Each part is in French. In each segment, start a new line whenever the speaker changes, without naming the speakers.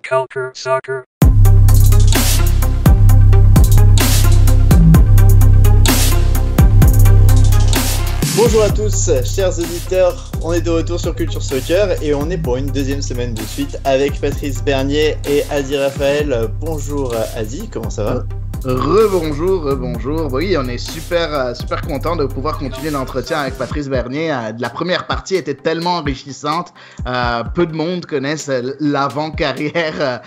Culture Soccer.
Bonjour à tous, chers auditeurs, on est de retour sur Culture Soccer et on est pour une deuxième semaine de suite avec Patrice Bernier et Adi Raphaël. Bonjour Adi, comment ça va ?
Rebonjour. Oui, on est super content de pouvoir continuer l'entretien avec Patrice Bernier. La première partie était tellement enrichissante. Peu de monde connaissent l'avant-carrière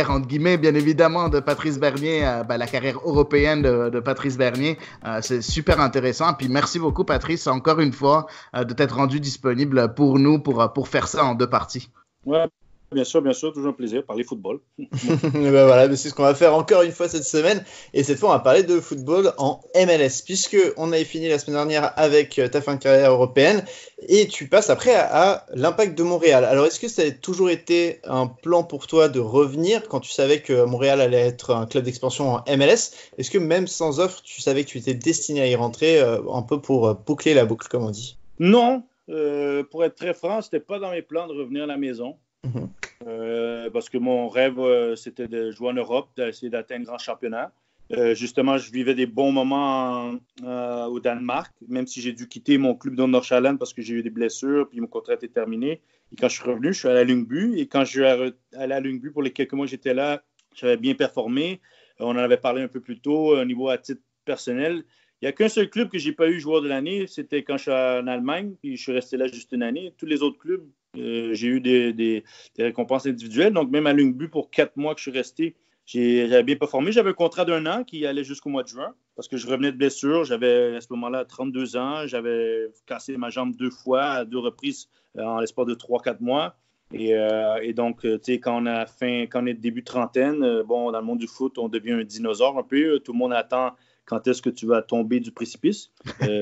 entre guillemets, bien évidemment, de Patrice Bernier, la carrière européenne de Patrice Bernier. C'est super intéressant. Puis merci beaucoup, Patrice, encore une fois, de t'être rendu disponible pour nous pour faire ça en deux parties.
Ouais. Bien sûr, toujours un plaisir, parler football.
Ben voilà, c'est ce qu'on va faire encore une fois cette semaine. Et cette fois, on va parler de football en MLS, puisque on avait fini la semaine dernière avec ta fin de carrière européenne. Et tu passes après à l'Impact de Montréal. Alors, est-ce que ça a toujours été un plan pour toi de revenir quand tu savais que Montréal allait être un club d'expansion en MLS ? Est-ce que même sans offre, tu savais que tu étais destiné à y rentrer un peu pour boucler la boucle, comme on dit ?
Non, pour être très franc, c'était pas dans mes plans de revenir à la maison. Parce que mon rêve, c'était de jouer en Europe, d'essayer d'atteindre un grand championnat. Justement, je vivais des bons moments au Danemark, même si j'ai dû quitter mon club de Nordsjælland parce que j'ai eu des blessures, puis mon contrat était terminé. Et quand je suis revenu, je suis allé à Lyngby. Et quand je suis allé à Lyngby, pour les quelques mois que j'étais là, j'avais bien performé. On en avait parlé un peu plus tôt, au niveau à titre personnel. Il n'y a qu'un seul club que je n'ai pas eu joueur de l'année, c'était quand je suis en Allemagne, puis je suis resté là juste une année. Tous les autres clubs, j'ai eu des récompenses individuelles. Donc, même à Lyngby, pour 4 mois que je suis resté, j'avais bien performé. J'avais un contrat d'1 an qui allait jusqu'au mois de juin parce que je revenais de blessure. J'avais à ce moment-là 32 ans. J'avais cassé ma jambe 2 fois, à 2 reprises en l'espace de 3-4 mois. Et donc, tu sais, quand on est début de trentaine, dans le monde du foot, on devient un dinosaure un peu. Tout le monde attend quand est-ce que tu vas tomber du précipice.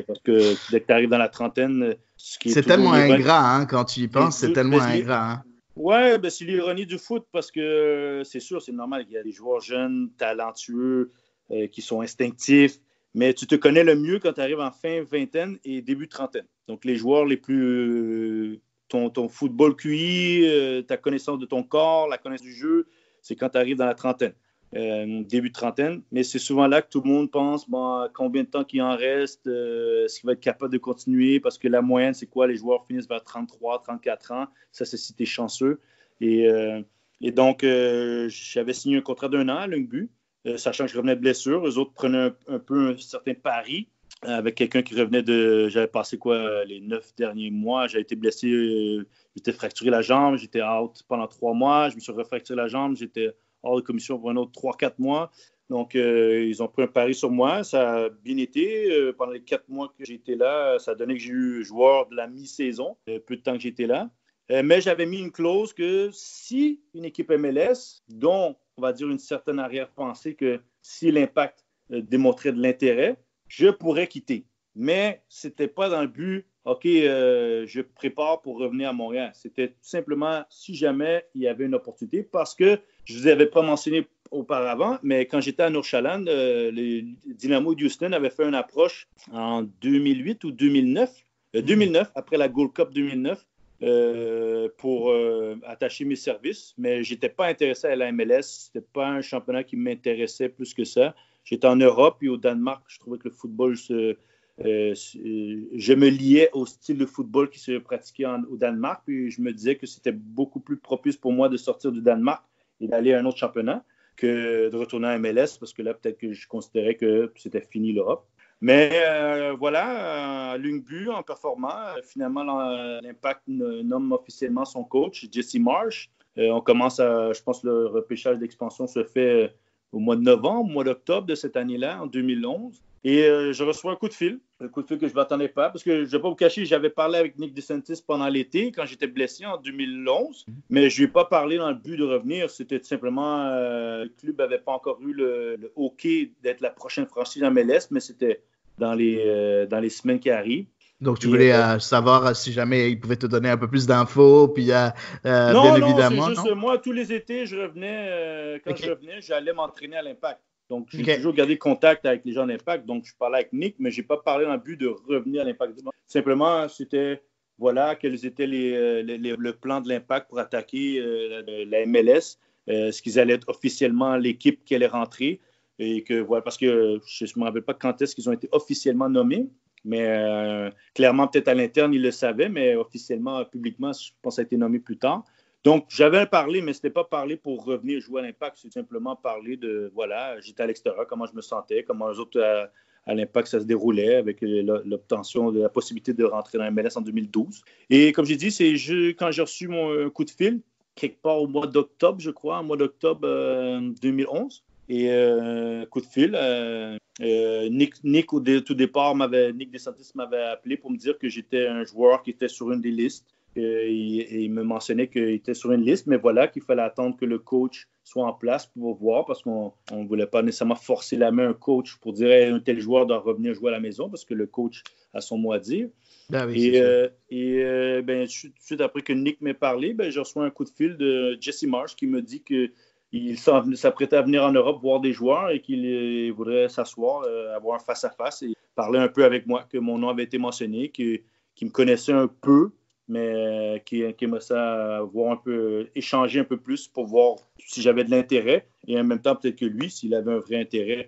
Parce que dès que tu arrives dans la trentaine,
c'est tellement ingrat, quand tu y penses, c'est tellement ingrat.
Ouais, c'est l'ironie du foot parce que c'est sûr, c'est normal qu'il y a des joueurs jeunes, talentueux, qui sont instinctifs, mais tu te connais le mieux quand tu arrives en fin vingtaine et début trentaine. Donc, les joueurs les plus... ton football QI, ta connaissance de ton corps, la connaissance du jeu, c'est quand tu arrives dans la trentaine. Début de trentaine, mais c'est souvent là que tout le monde pense combien de temps qu'il en reste, est-ce qu'il va être capable de continuer, parce que la moyenne, c'est quoi? Les joueurs finissent vers 33, 34 ans, ça c'est si t'es chanceux. Et donc, j'avais signé un contrat d'1 an à Lyngby, sachant que je revenais de blessure. Eux autres prenaient un peu un certain pari avec quelqu'un qui revenait j'avais passé les 9 derniers mois, j'avais été blessé, j'étais fracturé la jambe, j'étais out pendant 3 mois, je me suis refracturé la jambe, j'étais hors de commission pour un autre 3-4 mois. Donc, ils ont pris un pari sur moi. Ça a bien été. Pendant les 4 mois que j'étais là, ça a donné que j'ai eu joueur de la mi-saison, peu de temps que j'étais là. Mais j'avais mis une clause que si une équipe MLS, dont on va dire une certaine arrière-pensée que si l'Impact démontrait de l'intérêt, je pourrais quitter. Mais ce n'était pas dans le but, OK, je prépare pour revenir à Montréal. C'était tout simplement si jamais il y avait une opportunité, parce que je ne vous avais pas mentionné auparavant, mais quand j'étais à Nordsjælland, les Dynamo Houston avaient fait une approche en 2008 ou 2009, 2009, après la Gold Cup 2009, pour attacher mes services, mais je n'étais pas intéressé à la MLS. Ce n'était pas un championnat qui m'intéressait plus que ça. J'étais en Europe et au Danemark, je trouvais que le football je me liais au style de football qui se pratiquait au Danemark, puis je me disais que c'était beaucoup plus propice pour moi de sortir du Danemark et d'aller à un autre championnat que de retourner à MLS, parce que là, peut-être que je considérais que c'était fini l'Europe. Mais voilà, à Lyngby, en performant, finalement, l'Impact nomme officiellement son coach, Jesse Marsch. On commence je pense le repêchage d'expansion se fait au mois de novembre, au mois d'octobre de cette année-là, en 2011. Et je reçois un coup de fil que je ne m'attendais pas, parce que je ne vais pas vous cacher, j'avais parlé avec Nick DeSantis pendant l'été, quand j'étais blessé en 2011, mais je ne lui ai pas parlé dans le but de revenir. C'était tout simplement, le club n'avait pas encore eu le OK d'être la prochaine franchise en MLS, mais c'était dans les semaines qui arrivent.
Donc, tu voulais savoir si jamais il pouvait te donner un peu plus d'infos, puis
non,
bien évidemment.
C'est juste moi, tous les étés, je revenais, je revenais, j'allais m'entraîner à l'Impact. Donc, j'ai toujours gardé contact avec les gens de l'Impact. Donc, je parlais avec Nick, mais je n'ai pas parlé dans le but de revenir à l'Impact. Simplement, c'était voilà, quels étaient le plan de l'Impact pour attaquer la MLS, ce qu'ils allaient être officiellement l'équipe qui allait rentrer. Et que, voilà, parce que je ne me rappelle pas quand est-ce qu'ils ont été officiellement nommés, mais clairement, peut-être à l'interne, ils le savaient, mais officiellement, publiquement, je pense que ça a été nommé plus tard. Donc, j'avais parlé, mais ce n'était pas parler pour revenir jouer à l'Impact, c'est simplement parler de, voilà, j'étais à l'extérieur, comment je me sentais, comment les autres à l'Impact ça se déroulait avec l'obtention de la possibilité de rentrer dans la MLS en 2012. Et comme j'ai dit, quand j'ai reçu mon coup de fil, quelque part au mois d'octobre, je crois, au mois d'octobre 2011. Et coup de fil, Nick au tout départ, Nick DeSantis m'avait appelé pour me dire que j'étais un joueur qui était sur une des listes. Il me mentionnait qu'il était sur une liste, mais voilà, qu'il fallait attendre que le coach soit en place pour voir, parce qu'on ne voulait pas nécessairement forcer la main à un coach pour dire hey, un tel joueur doit revenir jouer à la maison, parce que le coach a son mot à dire.
Ah oui,
tout de suite après que Nick m'ait parlé, je reçois un coup de fil de Jesse Marsh qui me dit qu'il s'apprêtait à venir en Europe voir des joueurs et qu'il voudrait s'asseoir, avoir un face-à-face et parler un peu avec moi, que mon nom avait été mentionné, qu'il me connaissait un peu, mais qui aimerait ça voir un peu, échanger un peu plus pour voir si j'avais de l'intérêt et en même temps peut-être que lui, s'il avait un vrai intérêt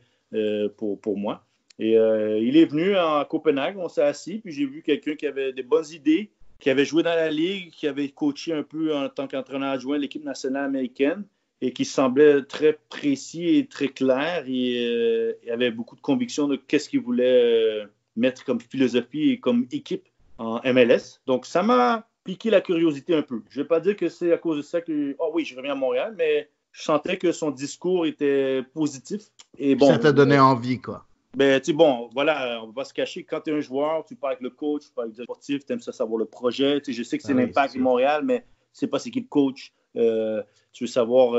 pour moi. Et il est venu à Copenhague, on s'est assis, puis j'ai vu quelqu'un qui avait des bonnes idées, qui avait joué dans la ligue, qui avait coaché un peu en tant qu'entraîneur adjoint l'équipe nationale américaine et qui semblait très précis et très clair et avait beaucoup de conviction de qu'est-ce qu'il voulait mettre comme philosophie et comme équipe en MLS. Donc, ça m'a piqué la curiosité un peu. Je ne vais pas dire que c'est à cause de ça que, je reviens à Montréal, mais je sentais que son discours était positif. Et bon,
ça t'a donné envie, quoi.
Ben, tu sais, bon, voilà, on va se cacher. Quand tu es un joueur, tu parles avec le coach, tu parles avec le sportif, tu aimes ça savoir le projet. Tu sais, je sais que c'est l'Impact de Montréal, mais c'est pas c'est qui le coach. Tu veux savoir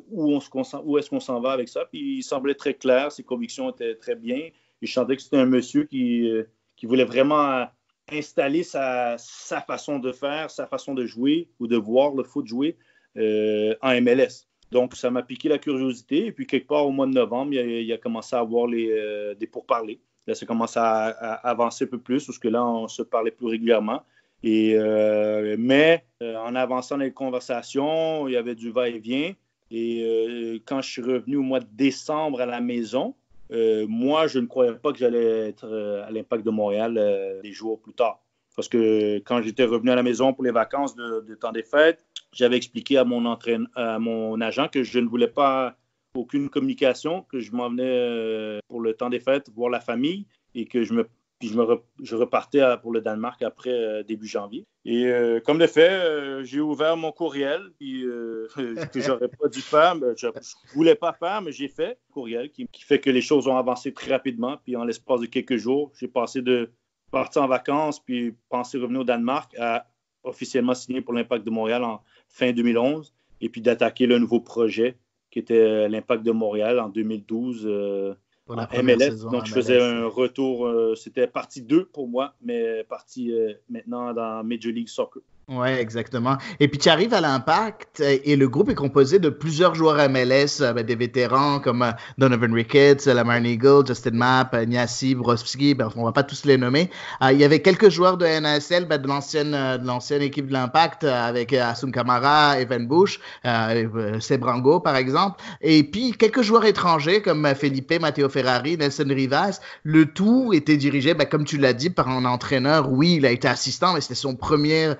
où est-ce qu'on s'en va avec ça. Puis il semblait très clair, ses convictions étaient très bien. Et je sentais que c'était un monsieur qui voulait vraiment installer sa façon de faire, sa façon de jouer ou de voir le foot jouer en MLS. Donc, ça m'a piqué la curiosité. Et puis, quelque part, au mois de novembre, il a commencé à avoir des pourparlers. Là, ça commence à avancer un peu plus, parce que là, on se parlait plus régulièrement. Mais en avançant dans les conversations, il y avait du va-et-vient. Et quand je suis revenu au mois de décembre à la maison, moi, je ne croyais pas que j'allais être à l'Impact de Montréal des jours plus tard. Parce que quand j'étais revenu à la maison pour les vacances de temps des fêtes, j'avais expliqué à mon agent que je ne voulais pas aucune communication, que je m'en venais pour le temps des fêtes voir la famille et que je repartais pour le Danemark après début janvier. Et comme de fait, j'ai ouvert mon courriel que j'aurais pas dû faire, mais je voulais pas faire, mais j'ai fait un courriel qui fait que les choses ont avancé très rapidement. Puis en l'espace de quelques jours, j'ai passé de partir en vacances puis penser revenir au Danemark à officiellement signer pour l'Impact de Montréal en fin 2011 et puis d'attaquer le nouveau projet qui était l'Impact de Montréal en 2012
pour la
MLS.
saison,
donc, je faisais un retour. C'était partie 2 pour moi, mais partie maintenant dans Major League Soccer.
Oui, exactement. Et puis tu arrives à l'Impact et le groupe est composé de plusieurs joueurs MLS, des vétérans comme Donovan Ricketts, Lamar Neagle, Justin Mapp, Niassi, Brovski, on va pas tous les nommer. Il y avait quelques joueurs de NASL, de l'ancienne équipe de l'Impact avec Asun Kamara, Evan Bush, Sebrango par exemple. Et puis quelques joueurs étrangers comme Felipe, Matteo Ferrari, Nelson Rivas. Le tout était dirigé, comme tu l'as dit, par un entraîneur. Oui, il a été assistant, mais c'était son premier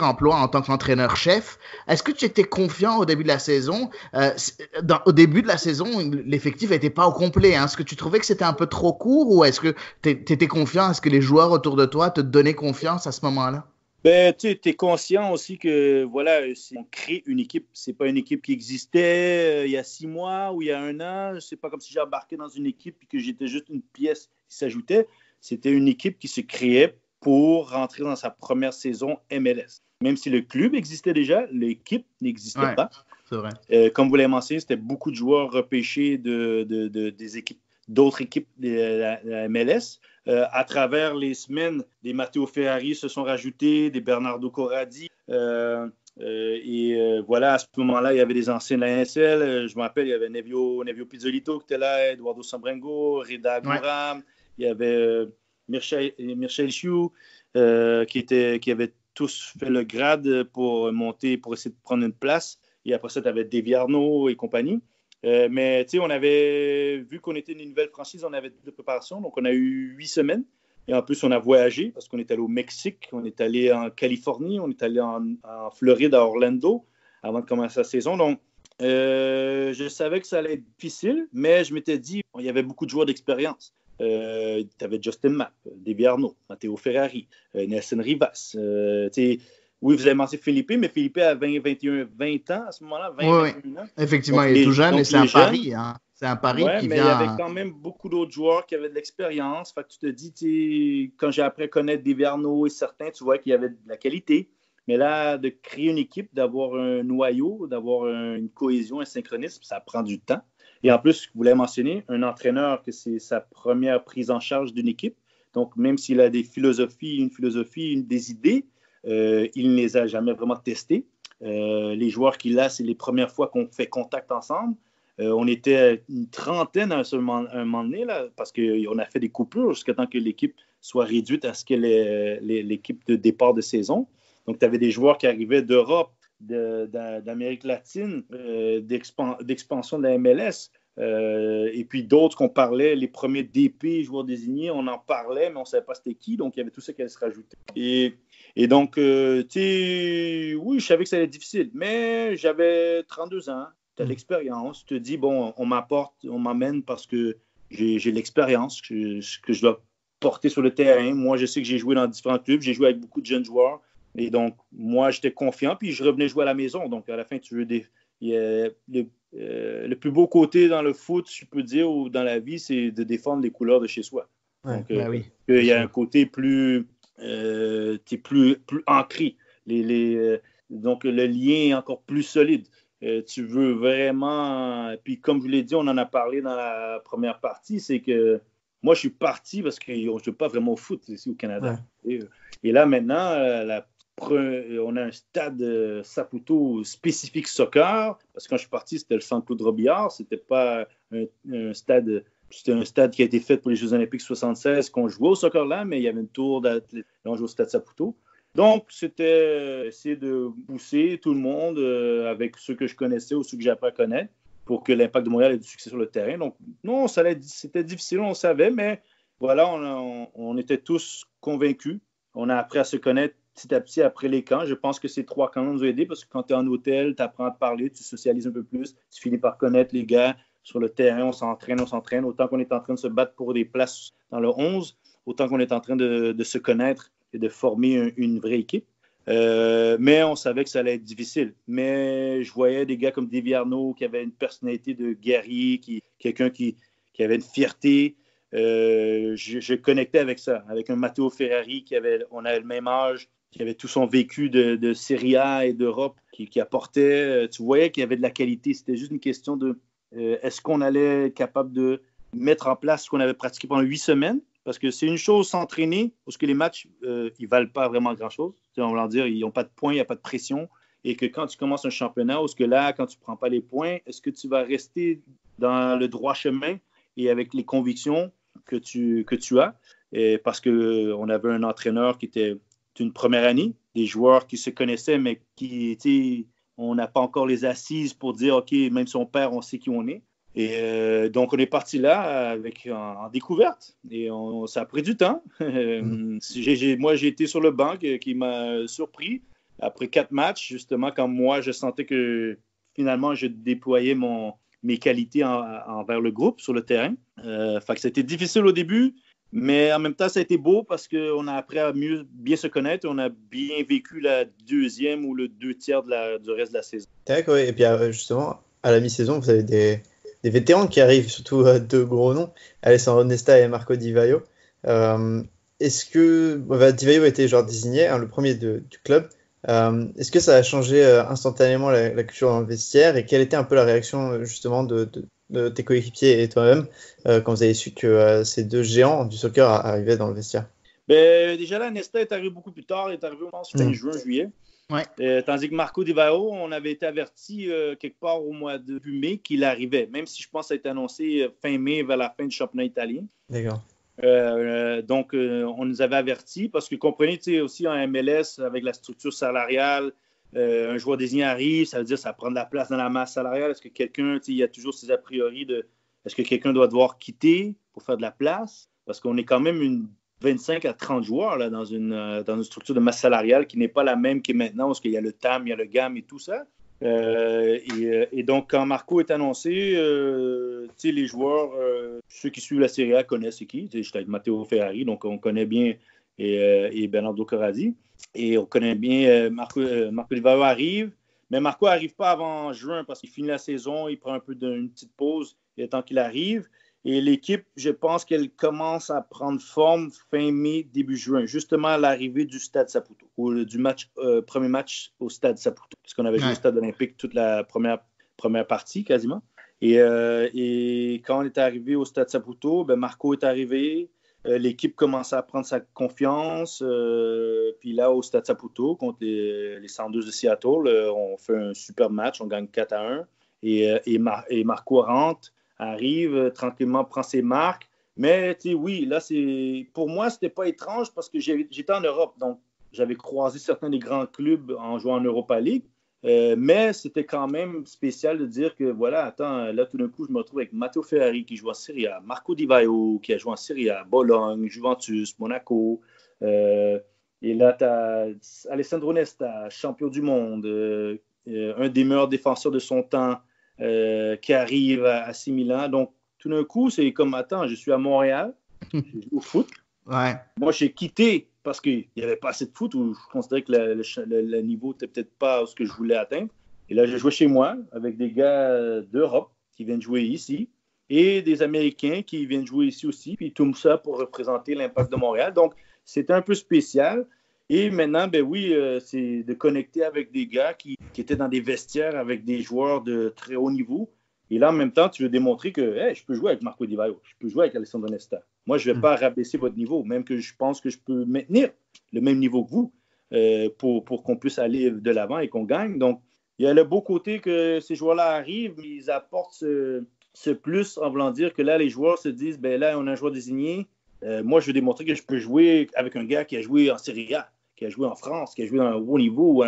emploi en tant qu'entraîneur-chef. Est-ce que tu étais confiant au début de la saison? Au début de la saison, l'effectif n'était pas au complet. Est-ce que tu trouvais que c'était un peu trop court ou est-ce que tu étais confiant? Est-ce que les joueurs autour de toi te donnaient confiance à ce moment-là?
Tu es conscient aussi que, voilà, si on crée une équipe, c'est pas une équipe qui existait il y a 6 mois ou il y a 1 an. C'est pas comme si j'embarquais dans une équipe et que j'étais juste une pièce qui s'ajoutait. C'était une équipe qui se créait pour rentrer dans sa première saison MLS. Même si le club existait déjà, l'équipe n'existait pas.
C'est vrai.
Comme vous l'avez mentionné, c'était beaucoup de joueurs repêchés d'autres équipes de la MLS. À travers les semaines, des Matteo Ferrari se sont rajoutés, des Bernardo Corradi. Voilà, à ce moment-là, il y avait des anciens de la NSL. Je me rappelle, il y avait Nevio Pizzolito qui était là, Eduardo Sambrengo, Reda Gouram, il y avait Mircea Eliu, qui avaient tous fait le grade pour monter, pour essayer de prendre une place. Et après ça, tu avais Davy Arnaud et compagnie. Mais tu sais, on avait vu qu'on était une nouvelle franchise, on avait de préparation, donc on a eu 8 semaines. Et en plus, on a voyagé parce qu'on est allé au Mexique, on est allé en Californie, on est allé en Floride, à Orlando, avant de commencer la saison. Donc, je savais que ça allait être difficile, mais je m'étais dit, il y avait beaucoup de joueurs d'expérience. Tu avais Justin Mapp, Davy Arnaud, Matteo Ferrari, Nelson Rivas. Oui, vous avez mentionné Philippe, mais Philippe a 20 ans à ce moment-là, 21 ans.
Effectivement, il est tout jeune et c'est un pari. Hein. C'est un pari qui
mais
vient...
il y avait quand même beaucoup d'autres joueurs qui avaient de l'expérience. Fait que tu te dis, quand j'ai appris à connaître Davy Arnaud et certains, tu vois qu'il y avait de la qualité. Mais là, de créer une équipe, d'avoir un noyau, d'avoir une cohésion, un synchronisme, ça prend du temps. Et en plus, vous l'avez mentionné, un entraîneur, que c'est sa première prise en charge d'une équipe. Donc, même s'il a des philosophies, des idées, il ne les a jamais vraiment testées. Les joueurs qu'il a, c'est les premières fois qu'on fait contact ensemble. On était une trentaine à un moment donné, là, parce qu'on a fait des coupures jusqu'à temps que l'équipe soit réduite à ce qu'est l'équipe de départ de saison. Donc, tu avais des joueurs qui arrivaient d'Europe, d'Amérique latine, d'expansion de la MLS. Et puis d'autres qu'on parlait, les premiers DP, joueurs désignés, on en parlait, mais on ne savait pas c'était qui. Donc, il y avait tout ça qui allait se rajouter. Et donc, oui, je savais que ça allait être difficile, mais j'avais 32 ans. Tu as l'expérience, tu te dis, bon, on m'amène parce que j'ai l'expérience que je dois porter sur le terrain. Moi, je sais que j'ai joué dans différents clubs, j'ai joué avec beaucoup de jeunes joueurs. Et donc, moi, j'étais confiant, puis je revenais jouer à la maison. Donc, à la fin, le plus beau côté dans le foot, je peux dire, ou dans la vie, c'est de défendre les couleurs de chez soi.
Ouais,
donc,
oui,
il y a un côté plus ancré. Donc, le lien est encore plus solide. Tu veux vraiment... Puis comme je vous l'ai dit, on en a parlé dans la première partie, c'est que moi, je suis parti parce qu'on ne joue pas vraiment au foot ici au Canada. Ouais. Et là, maintenant, on a un stade Saputo spécifique soccer, parce que quand je suis parti, c'était le Centre Claude Robillard. C'était pas un stade... C'était un stade qui a été fait pour les Jeux Olympiques 76 qu'on jouait au soccer là, mais il y avait une tour d'athlètes. On jouait au stade Saputo. Donc, c'était essayer de pousser tout le monde avec ceux que je connaissais ou ceux que j'ai appris à connaître pour que l'Impact de Montréal ait du succès sur le terrain. Donc, non, c'était difficile, on savait, mais voilà, on était tous convaincus. On a appris à se connaître petit à petit après les camps. Je pense que ces 3 camps nous ont aidés parce que quand tu es en hôtel, tu apprends à te parler, tu socialises un peu plus, tu finis par connaître les gars sur le terrain, on s'entraîne. Autant qu'on est en train de se battre pour des places dans le 11, autant qu'on est en train de se connaître et de former une vraie équipe. Mais on savait que ça allait être difficile. Mais je voyais des gars comme Davy Arnaud qui avait une personnalité de guerrier, quelqu'un qui avait une fierté. Je connectais avec ça, avec un Matteo Ferrari on avait le même âge, qui avait tout son vécu de Serie A et d'Europe, qui apportait. Tu voyais qu'il y avait de la qualité. C'était juste une question de est-ce qu'on allait être capable de mettre en place ce qu'on avait pratiqué pendant 8 semaines? Parce que c'est une chose s'entraîner, parce que les matchs, ils ne valent pas vraiment grand-chose. On va dire, ils n'ont pas de points, il n'y a pas de pression. Et que quand tu commences un championnat, parce que là, quand tu ne prends pas les points, est-ce que tu vas rester dans le droit chemin et avec les convictions que tu as? Et parce qu'on avait un entraîneur qui était d'une première année, des joueurs qui se connaissaient, mais on n'a pas encore les assises pour dire, OK, même si on perd, on sait qui on est. Et donc, on est parti là en découverte. Et ça a pris du temps. Moi, j'ai été sur le banc qui m'a surpris. Après 4 matchs, justement, quand moi, je sentais que finalement, je déployais mes qualités envers le groupe sur le terrain. Fait que c'était difficile au début, mais en même temps, ça a été beau parce qu'on a appris à bien se connaître. On a bien vécu la deuxième ou le 2/3 du reste de la saison.
D'accord, et puis justement, à la mi-saison, vous avez des vétérans qui arrivent, surtout 2 gros noms, Alessandro Nesta et Marco Di Vaio. Est-ce que Di Vaio a été désigné, le premier du club? Est-ce que ça a changé instantanément la culture dans le vestiaire, et quelle était un peu la réaction justement de tes coéquipiers et toi-même quand vous avez su que ces 2 géants du soccer arrivaient dans le vestiaire?
Déjà là, Nesta est arrivé beaucoup plus tard. Il est arrivé, je pense, fin juin, juillet.
Ouais.
Tandis que Marco Di Vaio, on avait été averti quelque part au mois de mai qu'il arrivait, même si je pense que ça a été annoncé fin mai vers la fin du championnat italien.
D'accord.
Donc, on nous avait avertis parce que comprenez, aussi en MLS, avec la structure salariale, un joueur désigné arrive, ça veut dire que ça prend de la place dans la masse salariale. Est-ce que quelqu'un, il y a toujours ces a priori de est-ce que quelqu'un doit devoir quitter pour faire de la place? Parce qu'on est quand même une 25 à 30 joueurs là, dans une structure de masse salariale qui n'est pas la même qu'est maintenant, parce qu'il y a le TAM, il y a le GAM et tout ça. Et donc, quand Marco est annoncé, les joueurs, ceux qui suivent la Serie A connaissent c'est qui. J'étais avec Matteo Ferrari, donc on connaît bien, et Bernardo Corradi. Et on connaît bien Marco Di Vaio arrive, mais Marco n'arrive pas avant juin parce qu'il finit la saison, il prend un peu d'une petite pause le temps qu'il arrive. Et l'équipe, je pense qu'elle commence à prendre forme fin mai, début juin, justement à l'arrivée du Stade Saputo, ou du premier match au Stade Saputo, parce qu'on avait joué au Stade olympique toute la première partie quasiment. Et quand on est arrivé au Stade Saputo, Marco est arrivé, l'équipe commençait à prendre sa confiance, puis là au Stade Saputo, contre les Sounders de Seattle, on fait un super match, on gagne 4-1, et Marco rentre, arrive tranquillement, prend ses marques. Mais oui, là, pour moi, c'était pas étrange parce que j'étais en Europe. Donc, j'avais croisé certains des grands clubs en jouant en Europa League. Mais c'était quand même spécial de dire que, voilà, attends, là, tout d'un coup, je me retrouve avec Matteo Ferrari qui joue en Serie A, Marco Di Vaio qui a joué en Serie A, Bologne, Juventus, Monaco. Et là, tu as Alessandro Nesta, champion du monde, un des meilleurs défenseurs de son temps, qui arrive à AC Milan. Donc, tout d'un coup, c'est comme, attends, je suis à Montréal, je joue au foot.
Ouais.
Moi, j'ai quitté parce qu'il n'y avait pas assez de foot, ou je considérais que le niveau n'était peut-être pas ce que je voulais atteindre. Et là, je jouais chez moi avec des gars d'Europe qui viennent jouer ici et des Américains qui viennent jouer ici aussi, puis tout ça pour représenter l'Impact de Montréal. Donc, c'était un peu spécial. Et maintenant, c'est de connecter avec des gars qui étaient dans des vestiaires avec des joueurs de très haut niveau. Et là, en même temps, tu veux démontrer que je peux jouer avec Marco Di Vaio, je peux jouer avec Alessandro Nesta. Moi, je ne vais pas rabaisser votre niveau, même que je pense que je peux maintenir le même niveau que vous pour qu'on puisse aller de l'avant et qu'on gagne. Donc, il y a le beau côté que ces joueurs-là arrivent, mais ils apportent ce plus en voulant dire que là, les joueurs se disent, là, on a un joueur désigné. Moi, je veux démontrer que je peux jouer avec un gars qui a joué en Serie A, qui a joué en France, qui a joué à un haut niveau,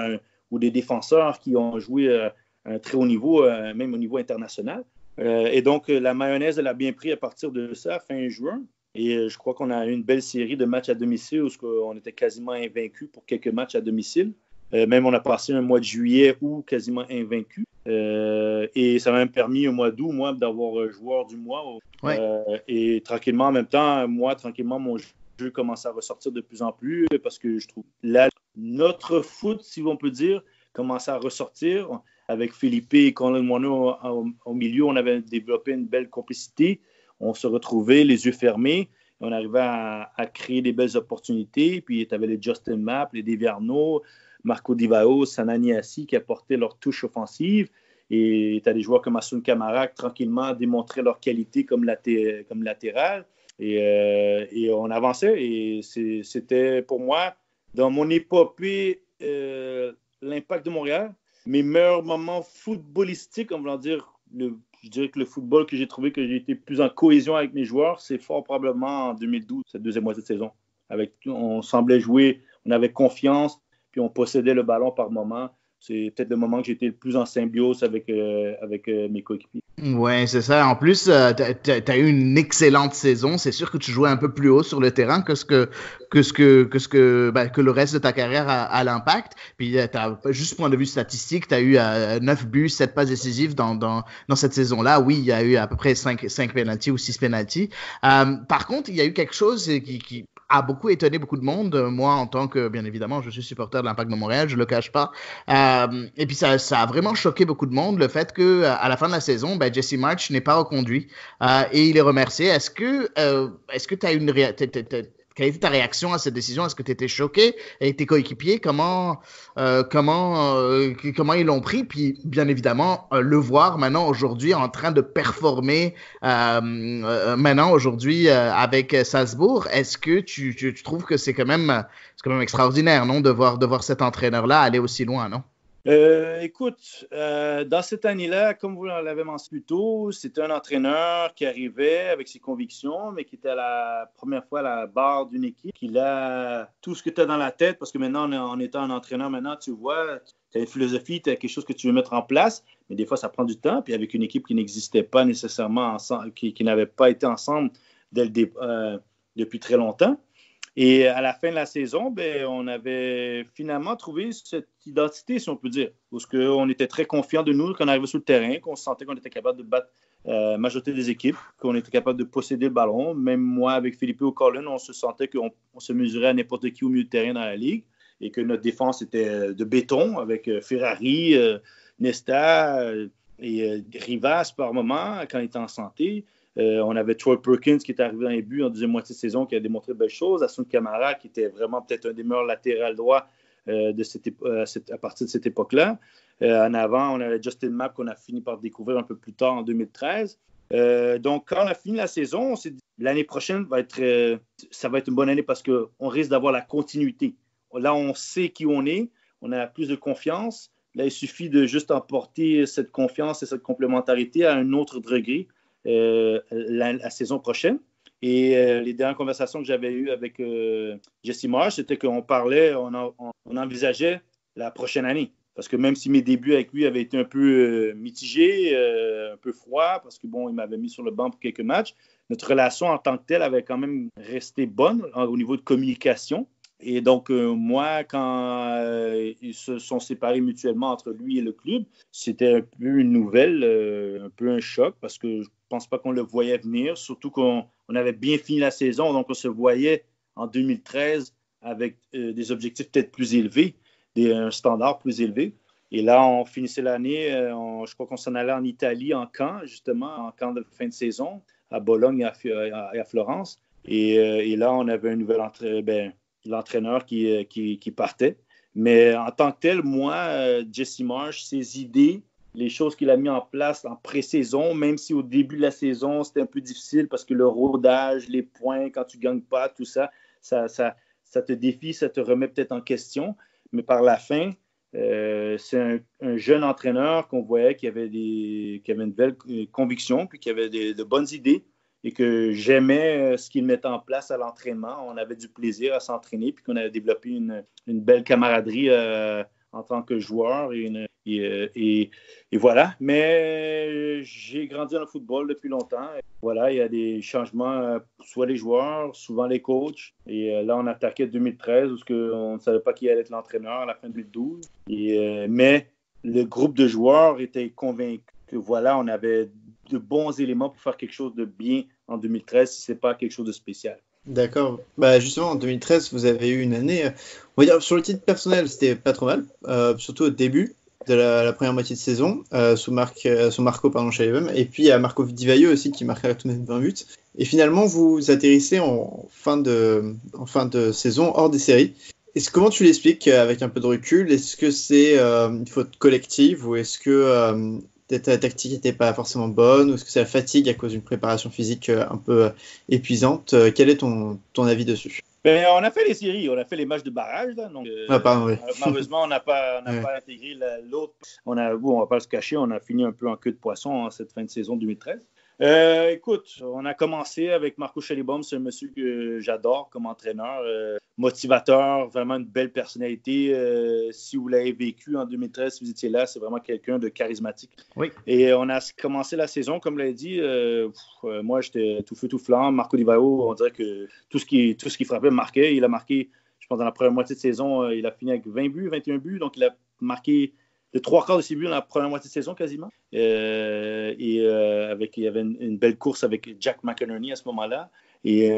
ou des défenseurs qui ont joué à un très haut niveau, même au niveau international. Et donc, la mayonnaise, elle a bien pris à partir de ça, fin juin. Et je crois qu'on a eu une belle série de matchs à domicile où on était quasiment invaincus pour quelques matchs à domicile. Même on a passé un mois de juillet où quasiment invaincus. Et ça m'a même permis au mois d'août, moi, d'avoir joueur du mois.
Ouais.
Et tranquillement, en même temps, moi, tranquillement, mon jeu commence à ressortir de plus en plus parce que je trouve là, notre foot, si on peut dire, commence à ressortir. Avec Felipe et Colin Mono au milieu, on avait développé une belle complicité. On se retrouvait les yeux fermés. On arrivait à créer des belles opportunités. Puis, tu avais les Justin Mapp, les Davy Arnaud, Marco Di Vaio, Sanani Assi qui apportaient leur touche offensive. Et tu as des joueurs comme Asun Camara qui, tranquillement, démontraient leur qualité comme latéral. Et on avançait. Et c'était, pour moi, dans mon épopée, l'Impact de Montréal, mes meilleurs moments footballistiques, on va dire, je dirais que le football que j'ai trouvé que j'ai été plus en cohésion avec mes joueurs, c'est fort probablement en 2012, cette deuxième moitié de saison. On semblait jouer, on avait confiance, puis on possédait le ballon par moment. C'est peut-être le moment que j'étais le plus en symbiose avec mes coéquipiers.
Ouais, c'est ça. En plus, t'as eu une excellente saison. C'est sûr que tu jouais un peu plus haut sur le terrain que le reste de ta carrière à l'Impact. Puis, juste point de vue statistique, t'as eu 9 buts, 7 passes décisives dans cette saison-là. Oui, il y a eu à peu près 5 penalties ou 6 penalties. Par contre, il y a eu quelque chose qui a beaucoup étonné beaucoup de monde. Moi, en tant que, bien évidemment, je suis supporter de l'Impact de Montréal, je le cache pas. Et puis, ça a vraiment choqué beaucoup de monde, le fait que à la fin de la saison, Jesse Marsch n'est pas reconduit et il est remercié. Est-ce que tu as quelle était ta réaction à cette décision? Est-ce que tu étais choqué avec tes coéquipiers? Comment ils l'ont pris? Puis, bien évidemment, le voir maintenant, aujourd'hui, en train de performer maintenant, aujourd'hui, avec Salzbourg. Est-ce que tu trouves que c'est quand même extraordinaire, non, de voir cet entraîneur-là aller aussi loin, non?
Écoute, dans cette année-là, comme vous l'avez mentionné plus tôt, c'était un entraîneur qui arrivait avec ses convictions, mais qui était à la première fois à la barre d'une équipe, qui a tout ce que tu as dans la tête, parce que maintenant, en étant un entraîneur, maintenant, tu vois, tu as une philosophie, tu as quelque chose que tu veux mettre en place, mais des fois, ça prend du temps. Puis avec une équipe qui n'existait pas nécessairement ensemble, qui n'avait pas été ensemble depuis très longtemps. Et à la fin de la saison, ben, on avait finalement trouvé cette identité, si on peut dire, parce qu'on était très confiants de nous quand on arrivait sur le terrain, qu'on sentait qu'on était capable de battre la majorité des équipes, qu'on était capable de posséder le ballon. Même moi, avec Philippe O'Connell, on se sentait qu'on se mesurait à n'importe qui au milieu de terrain dans la ligue et que notre défense était de béton avec Ferrari, Nesta et Rivas par moment quand il était en santé. On avait Troy Perkins qui est arrivé dans les buts en deuxième moitié de saison, qui a démontré de belles choses. Asun Kamara, qui était vraiment peut-être un des meilleurs latérales droits à partir de cette époque-là. En avant, on avait Justin Mapp qu'on a fini par découvrir un peu plus tard en 2013. Donc, quand on a fini la saison, on s'est dit l'année prochaine ça va être une bonne année parce qu'on risque d'avoir la continuité. Là, on sait qui on est, on a plus de confiance. Là, il suffit de juste emporter cette confiance et cette complémentarité à un autre degré. La saison prochaine. Et les dernières conversations que j'avais eues avec Jesse Marsh, c'était qu'on parlait, on envisageait la prochaine année. Parce que même si mes débuts avec lui avaient été un peu mitigés, un peu froids, parce que bon, il m'avait mis sur le banc pour quelques matchs, notre relation en tant que telle avait quand même resté bonne au niveau de communication. Et donc, moi, quand ils se sont séparés mutuellement entre lui et le club, c'était un peu une nouvelle, un peu un choc, parce que je ne pense pas qu'on le voyait venir, surtout qu'on avait bien fini la saison, donc on se voyait en 2013 avec des objectifs peut-être plus élevés, un standard plus élevé. Et là, on finissait l'année, je crois qu'on s'en allait en Italie, en camp, justement, en camp de fin de saison, à Bologne et à Florence. Et là, on avait un nouvel l'entraîneur qui partait. Mais en tant que tel, moi, Jesse Marsh, ses idées, les choses qu'il a mis en place en pré-saison, même si au début de la saison, c'était un peu difficile parce que le rodage, les points, quand tu ne gagnes pas, tout ça, ça te défie, ça te remet peut-être en question. Mais par la fin, c'est un jeune entraîneur qu'on voyait qui avait une belle conviction, puis qui avait de bonnes idées, et que j'aimais ce qu'il mettait en place à l'entraînement. On avait du plaisir à s'entraîner, puis qu'on avait développé une belle camaraderie en tant que joueur. Et voilà. Mais j'ai grandi dans le football depuis longtemps. Et voilà, il y a des changements, soit les joueurs, souvent les coachs. Et là, on attaquait 2013, où on ne savait pas qui allait être l'entraîneur à la fin de 2012. Mais le groupe de joueurs était convaincu que voilà, on avait de bons éléments pour faire quelque chose de bien en 2013, si ce n'est pas quelque chose de spécial.
D'accord. Bah justement, en 2013, vous avez eu une année, on va dire, sur le titre personnel, c'était pas trop mal, surtout au début de la première moitié de saison, sous Marco Chalibum, et puis il y a Marco Di Vaio aussi qui marquera tout de même 20 buts. Et finalement, vous atterrissez en fin de saison hors des séries. Comment tu l'expliques avec un peu de recul? Est-ce que c'est une faute collective ou est-ce que ta tactique n'était pas forcément bonne, ou est-ce que c'est la fatigue à cause d'une préparation physique un peu épuisante? Quel est ton avis dessus?
Ben, on a fait les séries, on a fait les matchs de barrage. Là, donc,
oui.
Malheureusement, on n'a pas intégré l'autre. On va pas se cacher, on a fini un peu en queue de poisson en cette fin de saison 2013. Écoute, on a commencé avec Marco Chalibom, c'est un monsieur que j'adore comme entraîneur, motivateur, vraiment une belle personnalité. Si vous l'avez vécu en 2013, si vous étiez là, c'est vraiment quelqu'un de charismatique.
Oui.
Et on a commencé la saison, comme l'a dit, moi j'étais tout feu tout flamme. Marco Di Vaio, on dirait que tout ce qui frappait marquait. Il a marqué, je pense, dans la première moitié de saison, il a fini avec 20 buts, 21 buts, donc il a marqué de 3/4 de ses buts dans la première moitié de saison quasiment. Il y avait une belle course avec Jack McInerney à ce moment-là. Et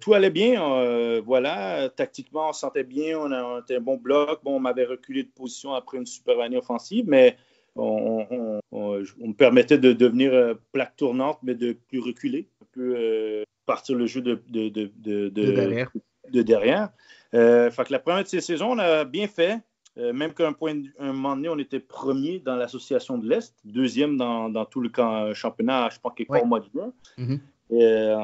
tout allait bien. Voilà, tactiquement, on se sentait bien. On était un bon bloc. Bon, on m'avait reculé de position après une super année offensive, mais on me permettait de devenir plaque tournante, mais de plus reculer, un peu partir le jeu de derrière. Fait que la première de ces saisons, on a bien fait. Même qu'à un moment donné, on était premier dans l'association de l'Est, deuxième dans tout le championnat, je pense, quelque part au mois de juin. Mm-hmm.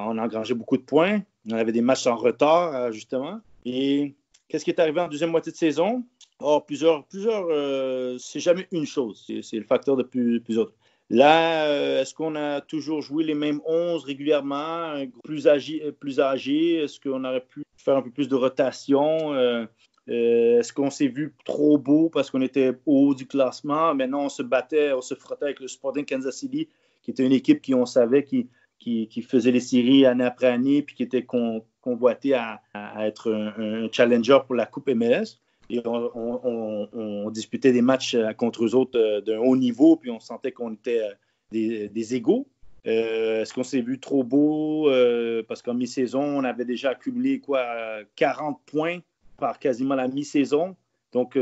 On a engrangé beaucoup de points. On avait des matchs en retard, justement. Et qu'est-ce qui est arrivé en deuxième moitié de saison? Oh, c'est jamais une chose. C'est le facteur de plusieurs. Là, est-ce qu'on a toujours joué les mêmes 11 régulièrement, plus âgés? Est-ce qu'on aurait pu faire un peu plus de rotation? Est-ce qu'on s'est vu trop beau parce qu'on était haut du classement? Maintenant, on se frottait avec le Sporting Kansas City, qui était une équipe on savait qui faisait les séries année après année, puis qui était convoité à être un challenger pour la Coupe MLS. Et on disputait des matchs contre eux autres d'un haut niveau, puis on sentait qu'on était des égaux. Est-ce qu'on s'est vu trop beau? Parce qu'en mi-saison, on avait déjà accumulé 40 points par quasiment la mi-saison. Donc,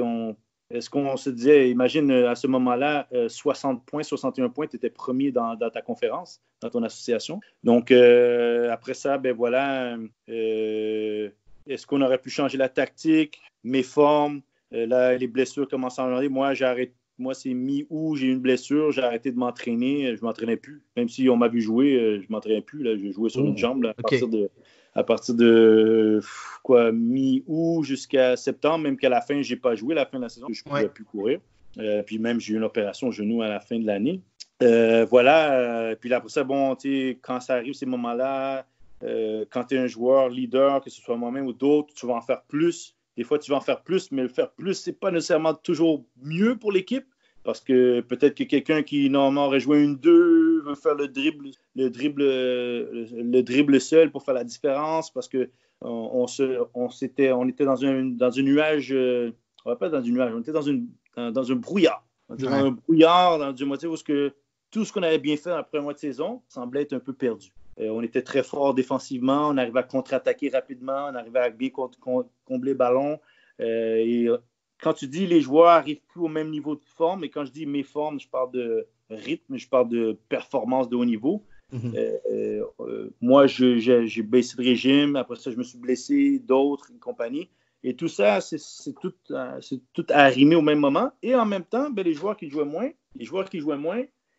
est-ce qu'on se disait, imagine à ce moment-là, 60 points, 61 points, tu étais premier dans ta conférence, dans ton association. Donc, après ça, ben voilà, est-ce qu'on aurait pu changer la tactique, mes formes? Là, les blessures commencent à engendrer. Moi, c'est mi-août, j'ai eu une blessure, j'ai arrêté de m'entraîner, je ne m'entraînais plus. Même si on m'a vu jouer, je ne m'entraînais plus. Là, je jouais sur une jambe là, à partir de mi-août jusqu'à septembre, même qu'à la fin, je n'ai pas joué la fin de la saison, je ne pouvais plus courir. Puis même, j'ai eu une opération au genou à la fin de l'année. Voilà. Puis là, après ça, quand ça arrive, ces moments-là, quand tu es un joueur leader, que ce soit moi-même ou d'autres, tu vas en faire plus. Des fois, tu vas en faire plus, mais le faire plus, c'est pas nécessairement toujours mieux pour l'équipe. Parce que peut-être que quelqu'un qui normalement aurait joué une 2 veut faire le dribble seul pour faire la différence. Parce que on était dans un nuage. On va pas dans un nuage, on était dans un brouillard. On était dans un brouillard, dans une moitié où tout ce qu'on avait bien fait après un mois de saison semblait être un peu perdu. On était très fort défensivement, on arrivait à contre-attaquer rapidement, on arrivait à bien combler le ballon. Et quand tu dis les joueurs n'arrivent plus au même niveau de forme, et quand je dis mes formes, je parle de rythme, je parle de performance de haut niveau. Moi, j'ai baissé de régime, après ça, je me suis blessé, d'autres, et compagnie. Et tout ça, c'est tout arrimé au même moment. Et en même temps, les joueurs qui jouaient moins,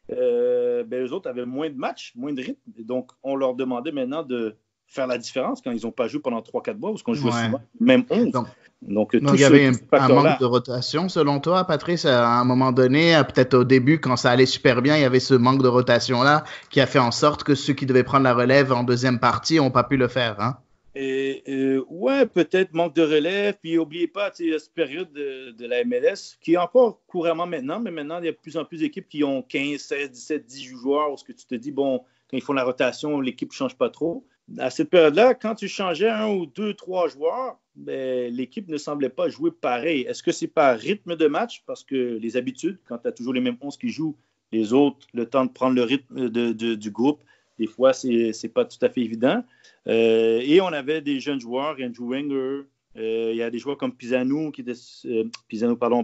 eux autres avaient moins de matchs, moins de rythme. Et donc, on leur demandait maintenant de faire la différence quand ils n'ont pas joué pendant 3-4 mois, parce qu'on jouait souvent, même 11. Donc il y
avait un manque de rotation, selon toi, Patrice, à un moment donné, peut-être au début, quand ça allait super bien, il y avait ce manque de rotation-là qui a fait en sorte que ceux qui devaient prendre la relève en deuxième partie n'ont pas pu le faire, hein?
Ouais, peut-être manque de relève. Puis n'oubliez pas, cette période de la MLS, qui est encore couramment maintenant, mais maintenant, il y a de plus en plus d'équipes qui ont 15, 16, 17, 18 joueurs, où ce que tu te dis, bon, quand ils font la rotation, l'équipe ne change pas trop. À cette période-là, quand tu changeais 1 ou 2, 3 joueurs, l'équipe ne semblait pas jouer pareil. Est-ce que c'est par rythme de match? Parce que les habitudes, quand tu as toujours les mêmes 11 qui jouent, les autres, le temps de prendre le rythme du groupe, des fois, c'est pas tout à fait évident. Et on avait des jeunes joueurs, Andrew Wenger, il y a des joueurs comme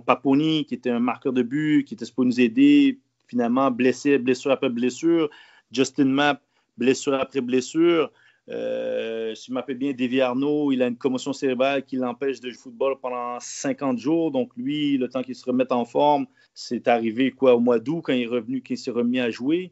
Paponi, qui était un marqueur de but, qui était supposé nous aider, finalement blessure après blessure. Justin Mapp, blessure après blessure. Si je m'appelle bien, Davy Arnaud, il a une commotion cérébrale qui l'empêche de jouer au football pendant 50 jours. Donc lui, le temps qu'il se remette en forme, c'est arrivé au mois d'août quand il est revenu, qu'il s'est remis à jouer.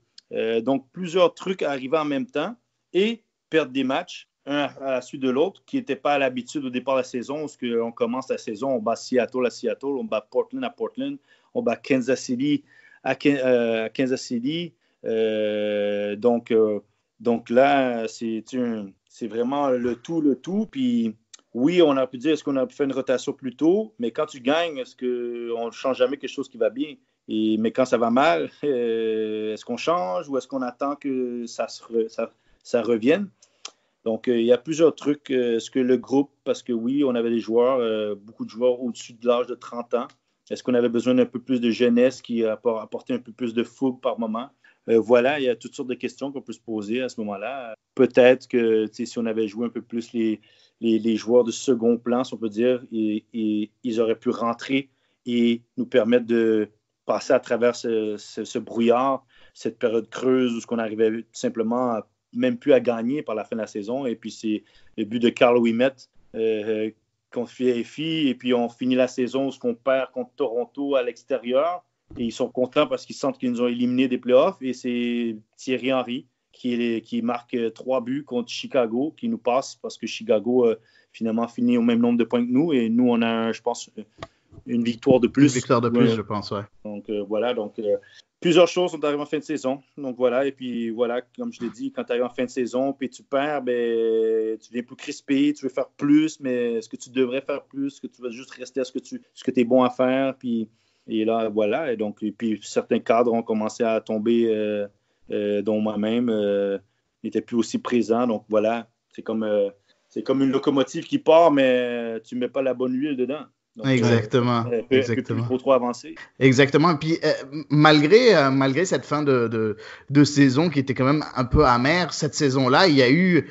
Donc plusieurs trucs arrivaient en même temps et perdre des matchs, un à la suite de l'autre, qui n'était pas à l'habitude au départ de la saison, parce qu'on commence la saison, on bat Seattle à Seattle, on bat Portland à Portland, on bat Kansas City à Kansas City. Donc là, c'est vraiment le tout. Puis oui, on a pu dire, est-ce qu'on a pu faire une rotation plus tôt? Mais quand tu gagnes, est-ce qu'on ne change jamais quelque chose qui va bien? Mais quand ça va mal, est-ce qu'on change ou est-ce qu'on attend que ça revienne? Donc, il y a plusieurs trucs. Est-ce que le groupe, parce que oui, on avait des joueurs, beaucoup de joueurs au-dessus de l'âge de 30 ans. Est-ce qu'on avait besoin d'un peu plus de jeunesse qui apportait un peu plus de fougue par moment? Voilà, il y a toutes sortes de questions qu'on peut se poser à ce moment-là. Peut-être que si on avait joué un peu plus les joueurs de second plan, si on peut dire, et ils auraient pu rentrer et nous permettre de passer à travers ce brouillard, cette période creuse où on arrivait simplement même plus à gagner par la fin de la saison. Et puis c'est le but de Carl Ouimet contre Philadelphie. Et puis on finit la saison où on perd contre Toronto à l'extérieur. Et ils sont contents parce qu'ils sentent qu'ils nous ont éliminés des playoffs. Et c'est Thierry Henry qui marque 3 buts contre Chicago, qui nous passe parce que Chicago finalement finit au même nombre de points que nous. Et nous, on a, je pense, une victoire de plus.
Une victoire de plus, je pense, ouais.
Donc, voilà. Donc, plusieurs choses sont arrivées en fin de saison. Donc, voilà. Et puis, voilà, comme je l'ai dit, quand tu arrives en fin de saison puis tu perds, ben, tu viens plus crispé, tu veux faire plus, mais est-ce que tu devrais faire plus? Est-ce que tu vas juste rester à ce que tu es bon à faire? Puis, et là, voilà. Et puis, certains cadres ont commencé à tomber, dont moi-même, n'étaient plus aussi présents. Donc, voilà. C'est comme une locomotive qui part, mais tu ne mets pas la bonne huile dedans. Donc,
exactement.
Elle peut plus trop avancer.
Exactement. Et puis, malgré cette fin de saison qui était quand même un peu amère, cette saison-là, il y a eu...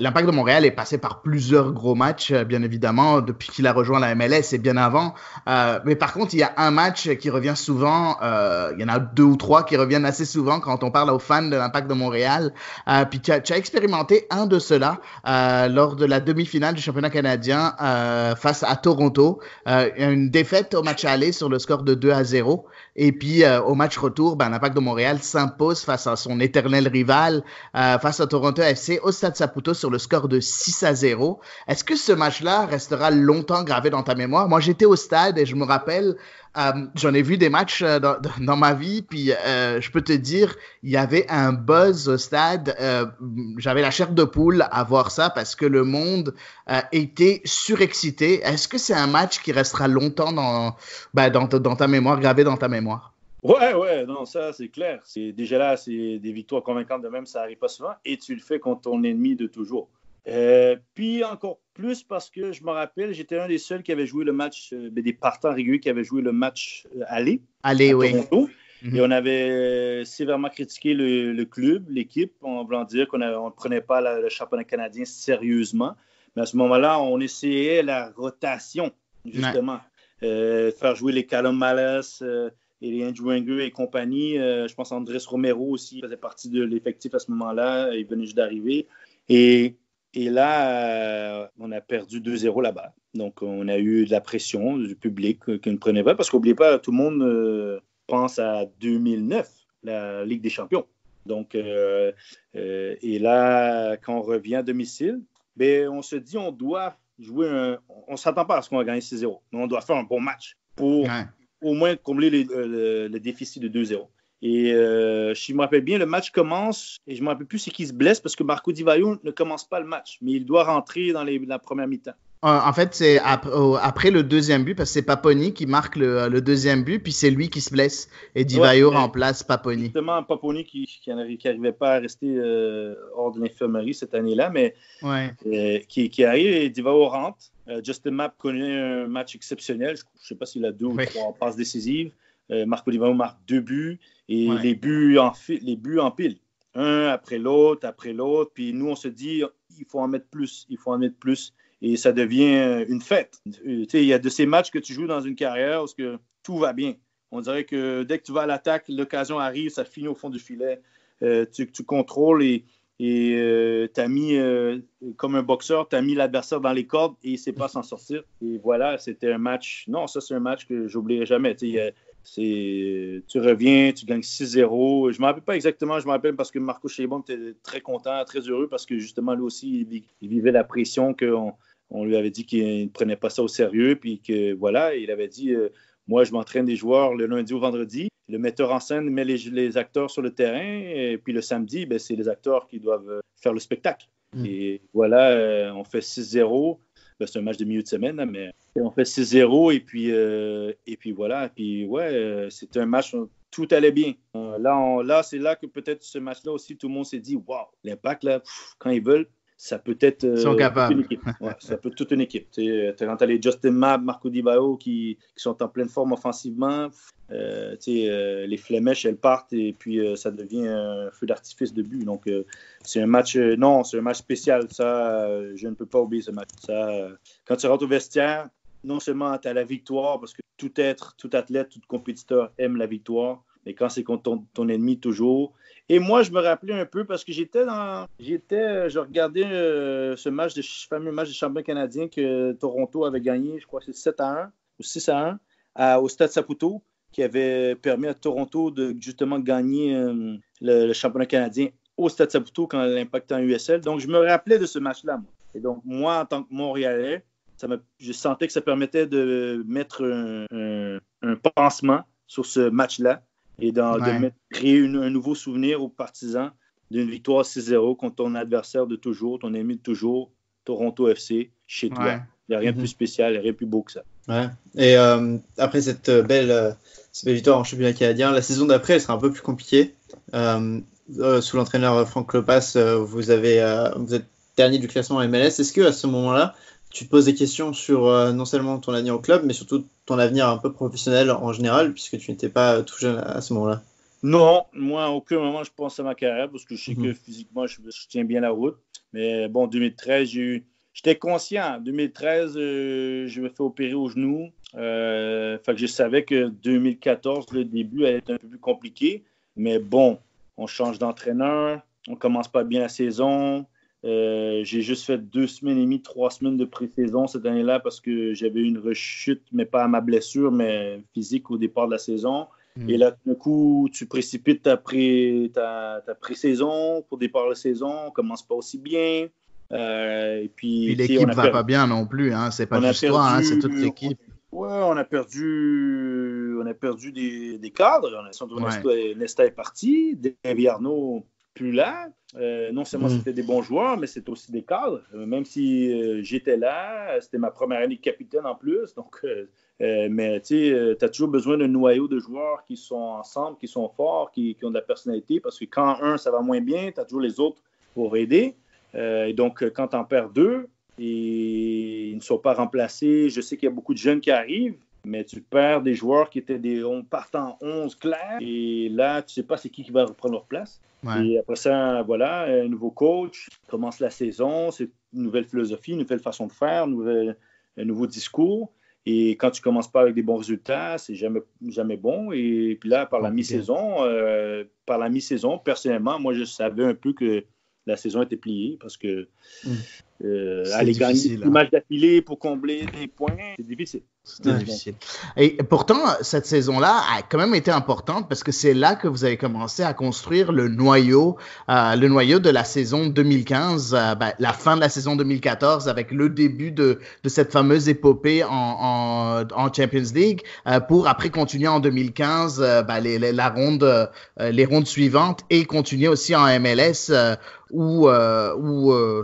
l'Impact de Montréal est passé par plusieurs gros matchs, bien évidemment, depuis qu'il a rejoint la MLS et bien avant. Mais par contre, il y a un match qui revient souvent. Il y en a 2 ou 3 qui reviennent assez souvent quand on parle aux fans de l'Impact de Montréal. Puis tu as expérimenté un de ceux-là lors de la demi-finale du championnat canadien face à Toronto. Une défaite au match aller sur le score de 2-0. Et puis au match retour, l'Impact de Montréal s'impose face à son éternel rival, face à Toronto FC au Stade Saputo sur le score de 6-0. Est-ce que ce match-là restera longtemps gravé dans ta mémoire? Moi, j'étais au stade et je me rappelle, j'en ai vu des matchs dans ma vie, puis je peux te dire, il y avait un buzz au stade. J'avais la chair de poule à voir ça parce que le monde était surexcité. Est-ce que c'est un match qui restera longtemps dans ta mémoire, gravé dans ta mémoire?
Ouais, non, ça, c'est clair. Déjà là, c'est des victoires convaincantes de même, ça n'arrive pas souvent, et tu le fais contre ton ennemi de toujours. Puis encore plus parce que je me rappelle, j'étais un des seuls qui avait joué le match, des partants réguliers qui avaient joué le match aller à Toronto. Mm-hmm. Et on avait sévèrement critiqué le club, l'équipe, en voulant dire qu'on ne prenait pas le championnat canadien sérieusement. Mais à ce moment-là, on essayait la rotation, justement. Faire jouer les Callum Wallace et les Andrew Wenger et compagnie. Je pense Andrés Romero aussi faisait partie de l'effectif à ce moment-là. Il venait juste d'arriver. Et là, on a perdu 2-0 là-bas. Donc, on a eu de la pression du public qui ne prenait pas. Parce qu'oubliez pas, tout le monde pense à 2009, la Ligue des champions. Donc, et là, quand on revient à domicile, on se dit on doit jouer on ne s'attend pas à ce qu'on va gagner 6-0. Mais on doit faire un bon match pour au moins combler le déficit de 2-0. Et je me rappelle bien, le match commence, et je ne me rappelle plus c'est qui se blesse, parce que Marco Di Vaio ne commence pas le match, mais il doit rentrer dans la première mi-temps.
En fait, c'est après le deuxième but, parce que c'est Paponi qui marque le deuxième but, puis c'est lui qui se blesse, et Di Vaio remplace Paponi.
Justement, Paponi qui n'arrivait pas à rester hors de l'infirmerie cette année-là, mais qui arrive, et Di Vaio rentre. Justin Mapp connaît un match exceptionnel, je ne sais pas s'il a 2 ou 3 passes décisives. Marco Di Vaio marque 2 buts, et les buts en pile, un après l'autre, puis nous on se dit il faut en mettre plus, et ça devient une fête. Il y a de ces matchs que tu joues dans une carrière où tout va bien. On dirait que dès que tu vas à l'attaque, l'occasion arrive, ça finit au fond du filet, tu contrôles et tu as mis, comme un boxeur, tu as mis l'adversaire dans les cordes et il ne sait pas s'en sortir. Et voilà, c'était un match. Non, ça, c'est un match que j'oublierai jamais. Tu reviens, tu gagnes 6-0. Je ne me rappelle pas exactement, je me rappelle parce que Marco Scheibon était très content, très heureux parce que justement, lui aussi, il vivait la pression qu'on lui avait dit qu'il ne prenait pas ça au sérieux. Puis que voilà, il avait dit moi, je m'entraîne des joueurs le lundi au vendredi. Le metteur en scène met les acteurs sur le terrain. Et puis le samedi, c'est les acteurs qui doivent faire le spectacle. Et voilà, on fait 6-0. C'est un match de milieu de semaine, mais on fait 6-0 et puis voilà. Puis c'était un match où tout allait bien. Là, c'est là que peut-être ce match-là aussi, tout le monde s'est dit « Wow, l'Impact, là, quand ils veulent, ça peut être
ils sont capables.
Toute une équipe. Ça peut être toute une équipe. » Quand tu as les Justin Mapp, Marco Di Vaio qui sont en pleine forme offensivement, les flémèches, elles partent et puis ça devient un feu d'artifice de but. Donc, c'est un match spécial. Ça, je ne peux pas oublier ce match. Ça, quand tu rentres au vestiaire, non seulement tu as la victoire, parce que tout athlète, tout compétiteur aime la victoire, mais quand c'est contre ton ennemi, toujours. Et moi, je me rappelais un peu parce que je regardais ce fameux match du championnat canadien que Toronto avait gagné, je crois que c'est 7-1 ou 6-1 au Stade Saputo, qui avait permis à Toronto de justement gagner le championnat canadien au Stade Saputo quand l'Impact était en USL. Donc, je me rappelais de ce match-là. Moi. Et donc, moi, en tant que Montréalais, je sentais que ça permettait de mettre un pansement sur ce match-là et de créer un nouveau souvenir aux partisans d'une victoire 6-0 contre ton adversaire de toujours, ton ami de toujours, Toronto FC, chez toi. Il n'y a rien de plus spécial, il n'y a rien de plus beau que ça.
Ouais. Et après cette belle victoire en championnat canadien, la saison d'après, elle sera un peu plus compliquée. Sous l'entraîneur Franck Lopas, vous êtes dernier du classement MLS. Est-ce qu'à ce moment-là, tu te poses des questions sur non seulement ton avenir au club, mais surtout ton avenir un peu professionnel en général, puisque tu n'étais pas tout jeune à ce moment-là?
Non, moi, à aucun moment, je pense à ma carrière, parce que je sais que physiquement, je tiens bien la route. Mais bon, 2013, j'étais conscient. 2013, je me fais opérer au genou. Fait que je savais que 2014, le début allait être un peu plus compliqué. Mais bon, on change d'entraîneur, on commence pas bien la saison. J'ai juste fait 2 semaines et demie, 3 semaines de pré-saison cette année-là parce que j'avais eu une rechute, mais pas à ma blessure, mais physique au départ de la saison. Et là, tout d'un coup, tu précipites ta pré-saison pour départ de la saison. On commence pas aussi bien.
Et puis l'équipe va pas bien non plus. Hein. C'est pas juste toi, hein, c'est toute l'équipe.
Ouais, on a perdu des cadres. Nesta est parti. Davy Arnaud plus là. Non seulement c'était des bons joueurs, mais c'était aussi des cadres. Même si j'étais là, c'était ma première année de capitaine en plus. Donc, mais tu as toujours besoin d'un noyau de joueurs qui sont ensemble, qui sont forts, qui ont de la personnalité. Parce que quand ça va moins bien, tu as toujours les autres pour aider. Et donc, quand tu en perds 2 et ils ne sont pas remplacés, je sais qu'il y a beaucoup de jeunes qui arrivent. Mais tu perds des joueurs qui étaient on part en 11 clairs. Et là, tu ne sais pas c'est qui va reprendre leur place. Ouais. Et après ça, voilà, un nouveau coach commence la saison. C'est une nouvelle philosophie, une nouvelle façon de faire, un nouveau discours. Et quand tu ne commences pas avec des bons résultats, c'est jamais bon. Et puis là, par la mi-saison, personnellement, moi, je savais un peu que la saison était pliée parce que aller gagner 2 matchs d'affilée pour combler des points, c'est difficile.
C'était difficile. Et pourtant, cette saison-là a quand même été importante parce que c'est là que vous avez commencé à construire le noyau de la saison 2015, la fin de la saison 2014 avec le début de cette fameuse épopée en Champions League pour après continuer en 2015 les rondes suivantes et continuer aussi en MLS où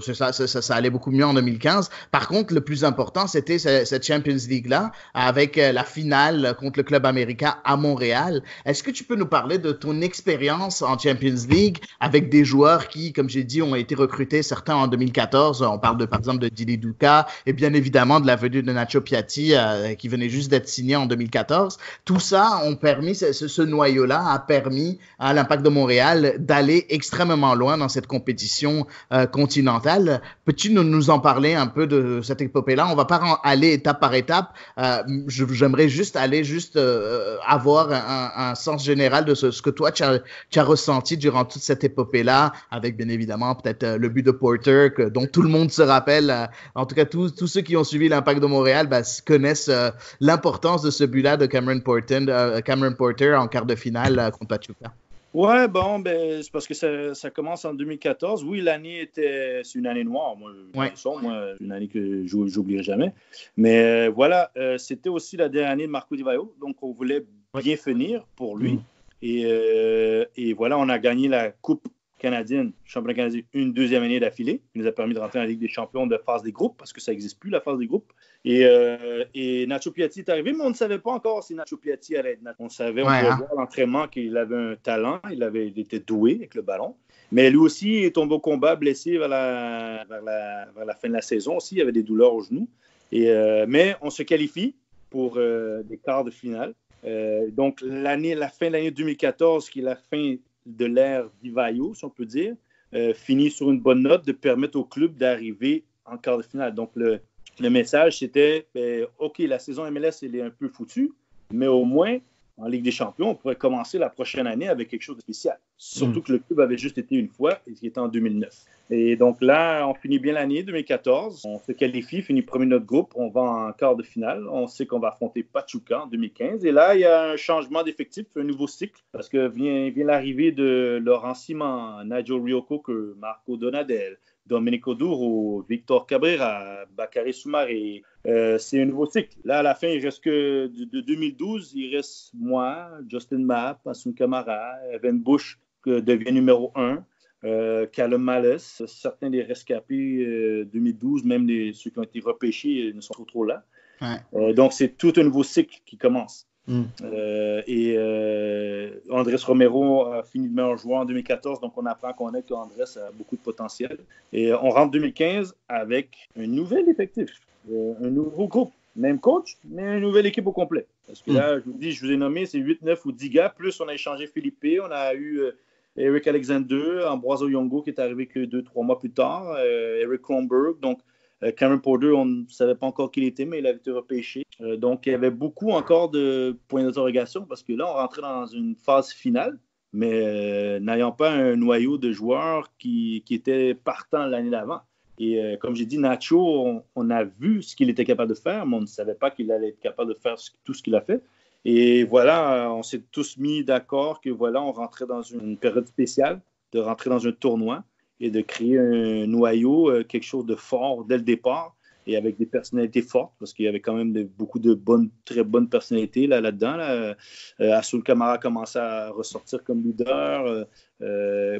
ça allait beaucoup mieux en 2015. Par contre, le plus important, c'était cette Champions League-là avec la finale contre le club américain à Montréal. Est-ce que tu peux nous parler de ton expérience en Champions League avec des joueurs qui, comme j'ai dit, ont été recrutés, certains en 2014. On parle par exemple de Dili Duka et bien évidemment de la venue de Nacho Piatti qui venait juste d'être signé en 2014. Tout ça ont permis, ce noyau-là a permis à l'Impact de Montréal d'aller extrêmement loin dans cette compétition continentale. Peux-tu nous en parler un peu de cette épopée-là? On va pas aller étape par étape. J'aimerais juste avoir un sens général de ce que toi tu as ressenti durant toute cette épopée-là, avec bien évidemment peut-être le but de Porter dont tout le monde se rappelle. En tout cas, tous ceux qui ont suivi l'Impact de Montréal connaissent l'importance de ce but-là de Cameron Porter en quart de finale contre Pachuca.
Ouais, bon, c'est parce que ça commence en 2014. Oui, c'est une année noire. Moi, une année que j'oublierai jamais. Mais voilà, c'était aussi la dernière année de Marco Di Vaio. Donc, on voulait bien finir pour lui. Et voilà, on a gagné la Coupe canadienne, championnat canadien, une 2e année d'affilée. Il nous a permis de rentrer dans la Ligue des champions de phase des groupes parce que ça n'existe plus, la phase des groupes. Et Nacho Piatti est arrivé, mais on ne savait pas encore si Nacho Piatti allait être Nacho. On pouvait voir l'entraînement qu'il avait un talent, il était doué avec le ballon. Mais lui aussi est tombé au combat, blessé vers la fin de la saison aussi. Il avait des douleurs au genou. Mais on se qualifie pour des quarts de finale. Donc, la fin de l'année 2014, qui est la fin de l'ère Di Vaio, si on peut dire, finit sur une bonne note de permettre au club d'arriver en quart de finale. Donc, le message, c'était OK, la saison MLS, elle est un peu foutue, mais au moins, en Ligue des champions, on pourrait commencer la prochaine année avec quelque chose de spécial. Surtout que le club avait juste été une fois, et qui était en 2009. Et donc là, on finit bien l'année 2014. On se qualifie, finit premier de notre groupe. On va en quart de finale. On sait qu'on va affronter Pachuca en 2015. Et là, il y a un changement d'effectif, un nouveau cycle, parce que vient l'arrivée de Laurent Simon, Nigel Rioco, Marco Donadel, Domenico Duro, Victor Cabrera, Bakary Soumaré. C'est un nouveau cycle. Là, à la fin, il reste que de 2012, il reste moi, Justin Mapp, Assun Kamara, Evan Bush devient numéro 1. Callum Malles, certains des rescapés 2012, même ceux qui ont été repêchés, ne sont trop là.
Ouais.
Donc, c'est tout un nouveau cycle qui commence. Andrés Romero a fini de meilleur joueur en 2014, donc on apprend qu'Andrés a beaucoup de potentiel. Et on rentre 2015 avec un nouvel effectif, un nouveau groupe. Même coach, mais une nouvelle équipe au complet. Parce que là, je vous ai nommé, c'est 8, 9 ou 10 gars, plus on a échangé Philippe, on a eu Eric Alexander, Ambroise Oyongo qui est arrivé que 2-3 mois plus tard, Eric Kronberg, donc Cameron Porter, on ne savait pas encore qui il était, mais il avait été repêché. Donc, il y avait beaucoup encore de points d'interrogation parce que là, on rentrait dans une phase finale, mais n'ayant pas un noyau de joueurs qui étaient partants l'année d'avant. Et comme j'ai dit, Nacho, on a vu ce qu'il était capable de faire, mais on ne savait pas qu'il allait être capable de faire tout ce qu'il a fait. Et voilà, on s'est tous mis d'accord que voilà, on rentrait dans une période spéciale, de rentrer dans un tournoi et de créer un noyau, quelque chose de fort dès le départ et avec des personnalités fortes, parce qu'il y avait quand même beaucoup de très bonnes personnalités là-dedans. Assoul Kamara commençait à ressortir comme leader.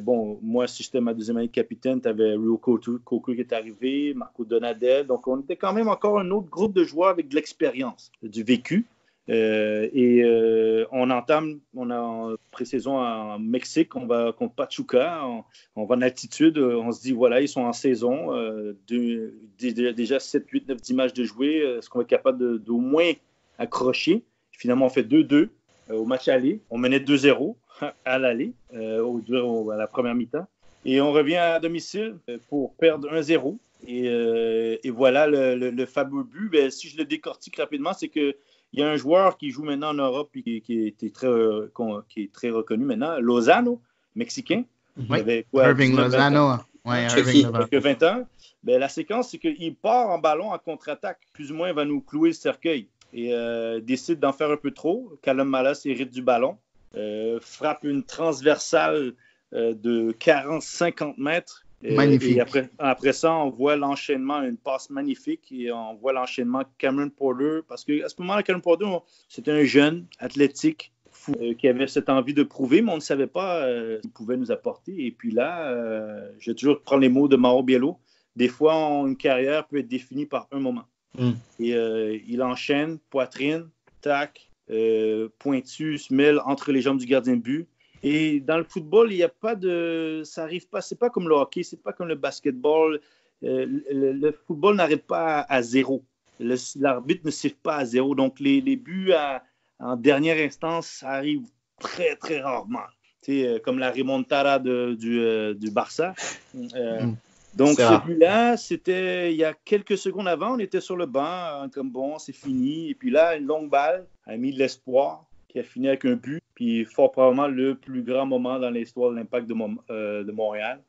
Bon, moi, si j'étais ma deuxième année de capitaine, tu avais Rio Koku qui est arrivé, Marco Donadel. Donc, on était quand même encore un autre groupe de joueurs avec de l'expérience, du vécu. On a en pré-saison en Mexique, on va contre Pachuca, on va en altitude, on se dit voilà, ils sont en saison, déjà 7, 8, 9, 10 matchs de jouer, est-ce qu'on va être capable d'au moins accrocher? Finalement, on fait 2-2 au match aller, on menait 2-0 à l'aller, à la première mi-temps, et on revient à domicile pour perdre 1-0. Et voilà le fameux but. Ben, si je le décortique rapidement, c'est que il y a un joueur qui joue maintenant en Europe et qui est très reconnu maintenant, Lozano, mexicain.
Oui, Irving Lozano. Oui,
Irving Lozano. 20 ans. Ben, la séquence, c'est qu'il part en ballon en contre-attaque. Plus ou moins, il va nous clouer le cercueil. Et décide d'en faire un peu trop. Callum Malles hérite du ballon. Frappe une transversale de 40-50 mètres.
Magnifique.
Et après ça, on voit l'enchaînement, une passe magnifique, et on voit l'enchaînement Cameron Porter, parce qu'à ce moment-là, Cameron Porter, c'était un jeune, athlétique, fou, qui avait cette envie de prouver, mais on ne savait pas ce qu'il pouvait nous apporter. Et puis là, je vais toujours prendre les mots de Mauro Biello, des fois, une carrière peut être définie par un moment. Et il enchaîne, poitrine, tac, pointu, se mêle entre les jambes du gardien de but. Et dans le football, il n'y a pas de... Ça arrive pas, c'est pas comme le hockey, c'est pas comme le basketball. Le football n'arrive pas à zéro. L'arbitre ne siffle pas à zéro. Donc, les buts en dernière instance, ça arrive très, très rarement. Comme la remontada du Barça. Donc, ce but-là, c'était il y a quelques secondes avant, on était sur le banc, comme bon, c'est fini. Et puis là, une longue balle a mis de l'espoir, qui a fini avec un but, puis fort probablement le plus grand moment dans l'histoire de l'Impact de Montréal.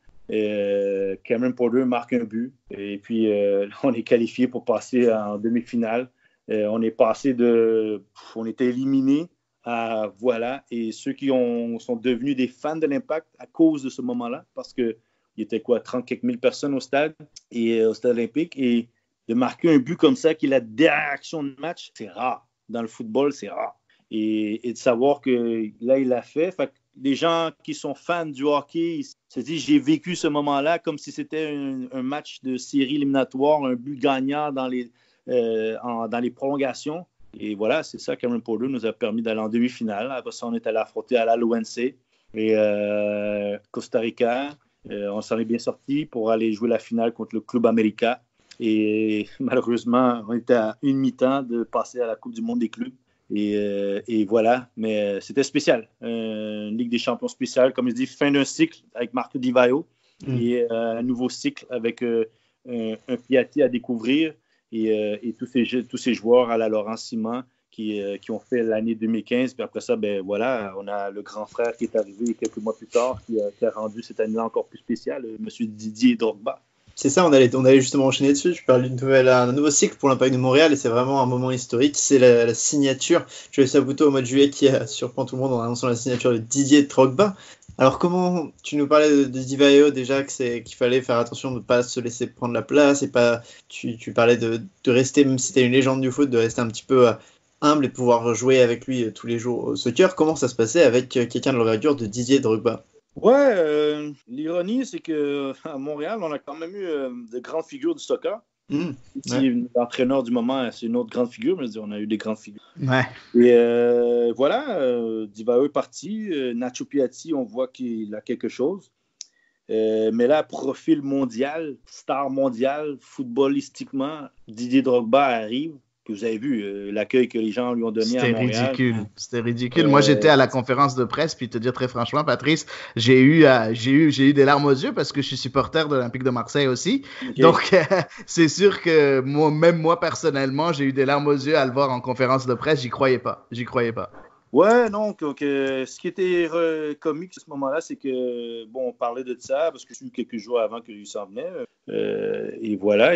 Cameron Porter marque un but, et puis on est qualifié pour passer en demi-finale. On était éliminés à voilà, et ceux qui sont devenus des fans de l'Impact à cause de ce moment-là, parce qu'il était 30 quelques mille personnes au stade olympique, et de marquer un but comme ça, qui est la dernière action de match, c'est rare. Dans le football, c'est rare. Et de savoir que là, il l'a fait. Fait que les gens qui sont fans du hockey se disent, j'ai vécu ce moment-là comme si c'était un match de série éliminatoire, un but gagnant dans les prolongations. Et voilà, c'est ça, Cameron Porter nous a permis d'aller en demi-finale. Après ça, on est allé affronter à l'ONC et Costa Rica. On s'en est bien sorti pour aller jouer la finale contre le Club América. Et malheureusement, on était à une mi-temps de passer à la Coupe du monde des clubs. Et voilà, mais c'était spécial. Une Ligue des champions spéciale, comme je dis, fin d'un cycle avec Marco Di Vaio et un nouveau cycle avec un Piatti à découvrir et tous ces joueurs à la Laurent Simon qui ont fait l'année 2015. Puis après ça, ben voilà, on a le grand frère qui est arrivé quelques mois plus tard qui a rendu cette année-là encore plus spéciale, M. Didier Drogba.
C'est ça, on allait justement enchaîner dessus. Tu parles un nouveau cycle pour l'Impact de Montréal et c'est vraiment un moment historique. C'est la signature. Joël Saputo au mois de juillet qui a surpris tout le monde en annonçant la signature de Didier Drogba. Alors comment tu nous parlais de Divayo déjà qu'il fallait faire attention de ne pas se laisser prendre la place et pas tu parlais de rester, même si tu es une légende du foot, de rester un petit peu humble et de pouvoir jouer avec lui tous les jours au soccer. Comment ça se passait avec quelqu'un de l'envergure de Didier Drogba?
Ouais, l'ironie, c'est qu'à Montréal, on a quand même eu de grandes figures du soccer. L'entraîneur du moment, c'est une autre grande figure, mais on a eu des grandes figures.
Ouais.
Et voilà, Divayo est parti. Nacho Piatti, on voit qu'il a quelque chose. Mais là, profil mondial, star mondial, footballistiquement, Didier Drogba arrive. Que vous avez vu l'accueil que les gens lui ont donné à Montréal.
C'était ridicule. Moi, j'étais à la conférence de presse, puis te dire très franchement, Patrice, j'ai eu des larmes aux yeux parce que je suis supporter de l'Olympique de Marseille aussi. Okay. Donc, c'est sûr que moi, personnellement, j'ai eu des larmes aux yeux à le voir en conférence de presse. J'y croyais pas.
Ouais, non. Donc, ce qui était comique à ce moment-là, c'est que, on parlait de ça parce que je suis quelques jours avant qu'il s'en venait. Et voilà.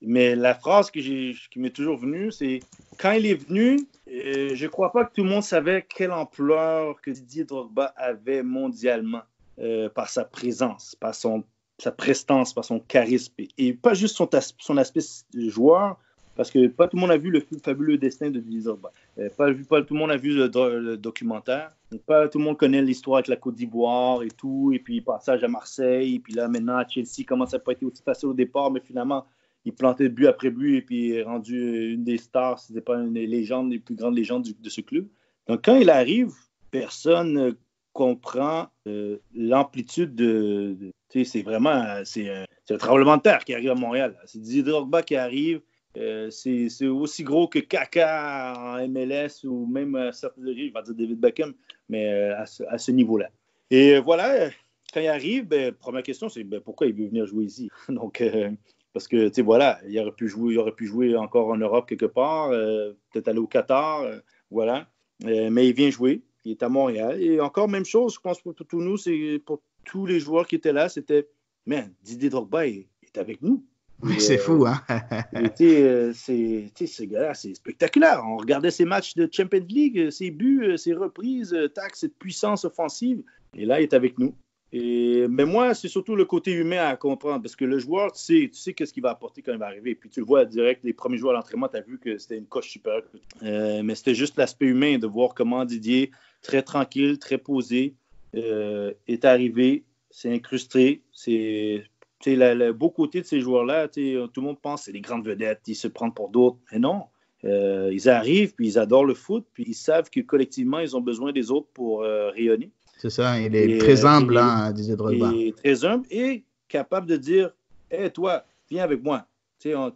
Mais la phrase qui m'est toujours venue, c'est quand il est venu, je ne crois pas que tout le monde savait quelle ampleur que Didier Drogba avait mondialement par sa présence, par sa prestance, par son charisme. Et pas juste son aspect de joueur, parce que pas tout le monde a vu le fabuleux destin de Didier Drogba. Pas tout le monde a vu le documentaire. Pas tout le monde connaît l'histoire avec la Côte d'Ivoire et tout. Et puis passage à Marseille. Et puis là, maintenant, à Chelsea, comment ça n'a pas été aussi facile au départ, mais finalement, il plantait but après but et puis est rendu une des stars, si ce n'est pas une des légendes, les plus grandes légendes de ce club. Donc, quand il arrive, personne ne comprend l'amplitude c'est vraiment c'est un tremblement de terre qui arrive à Montréal. C'est Didier Drogba qui arrive. C'est aussi gros que Kaka en MLS ou même à certains degrés, je vais dire David Beckham, mais à ce niveau-là. Et voilà, quand il arrive, première question, c'est pourquoi il veut venir jouer ici? Donc, parce que, voilà, il aurait pu jouer encore en Europe quelque part, peut-être aller au Qatar, voilà. Mais il vient jouer, il est à Montréal. Et encore, même chose, je pense pour tous nous, c'est pour tous les joueurs qui étaient là, c'était, Didier Drogba est avec nous.
Oui, c'est fou, hein?
Ce gars-là, c'est spectaculaire. On regardait ses matchs de Champions League, ses buts, ses reprises, cette puissance offensive. Et là, il est avec nous. Mais moi, c'est surtout le côté humain à comprendre, parce que le joueur, tu sais qu'est-ce qu'il va apporter quand il va arriver. Puis tu le vois direct, les premiers jours à l'entraînement, tu as vu que c'était une coche supérieure. Mais c'était juste l'aspect humain, de voir comment Didier, très tranquille, très posé, est arrivé, s'est incrusté. C'est le beau côté de ces joueurs-là. Tout le monde pense que c'est des grandes vedettes, ils se prennent pour d'autres. Mais non, ils arrivent, puis ils adorent le foot, puis ils savent que collectivement, ils ont besoin des autres pour rayonner.
C'est ça, il est très humble, Didier Drogba.
Il est très humble et capable de dire « Hey, toi, viens avec moi. »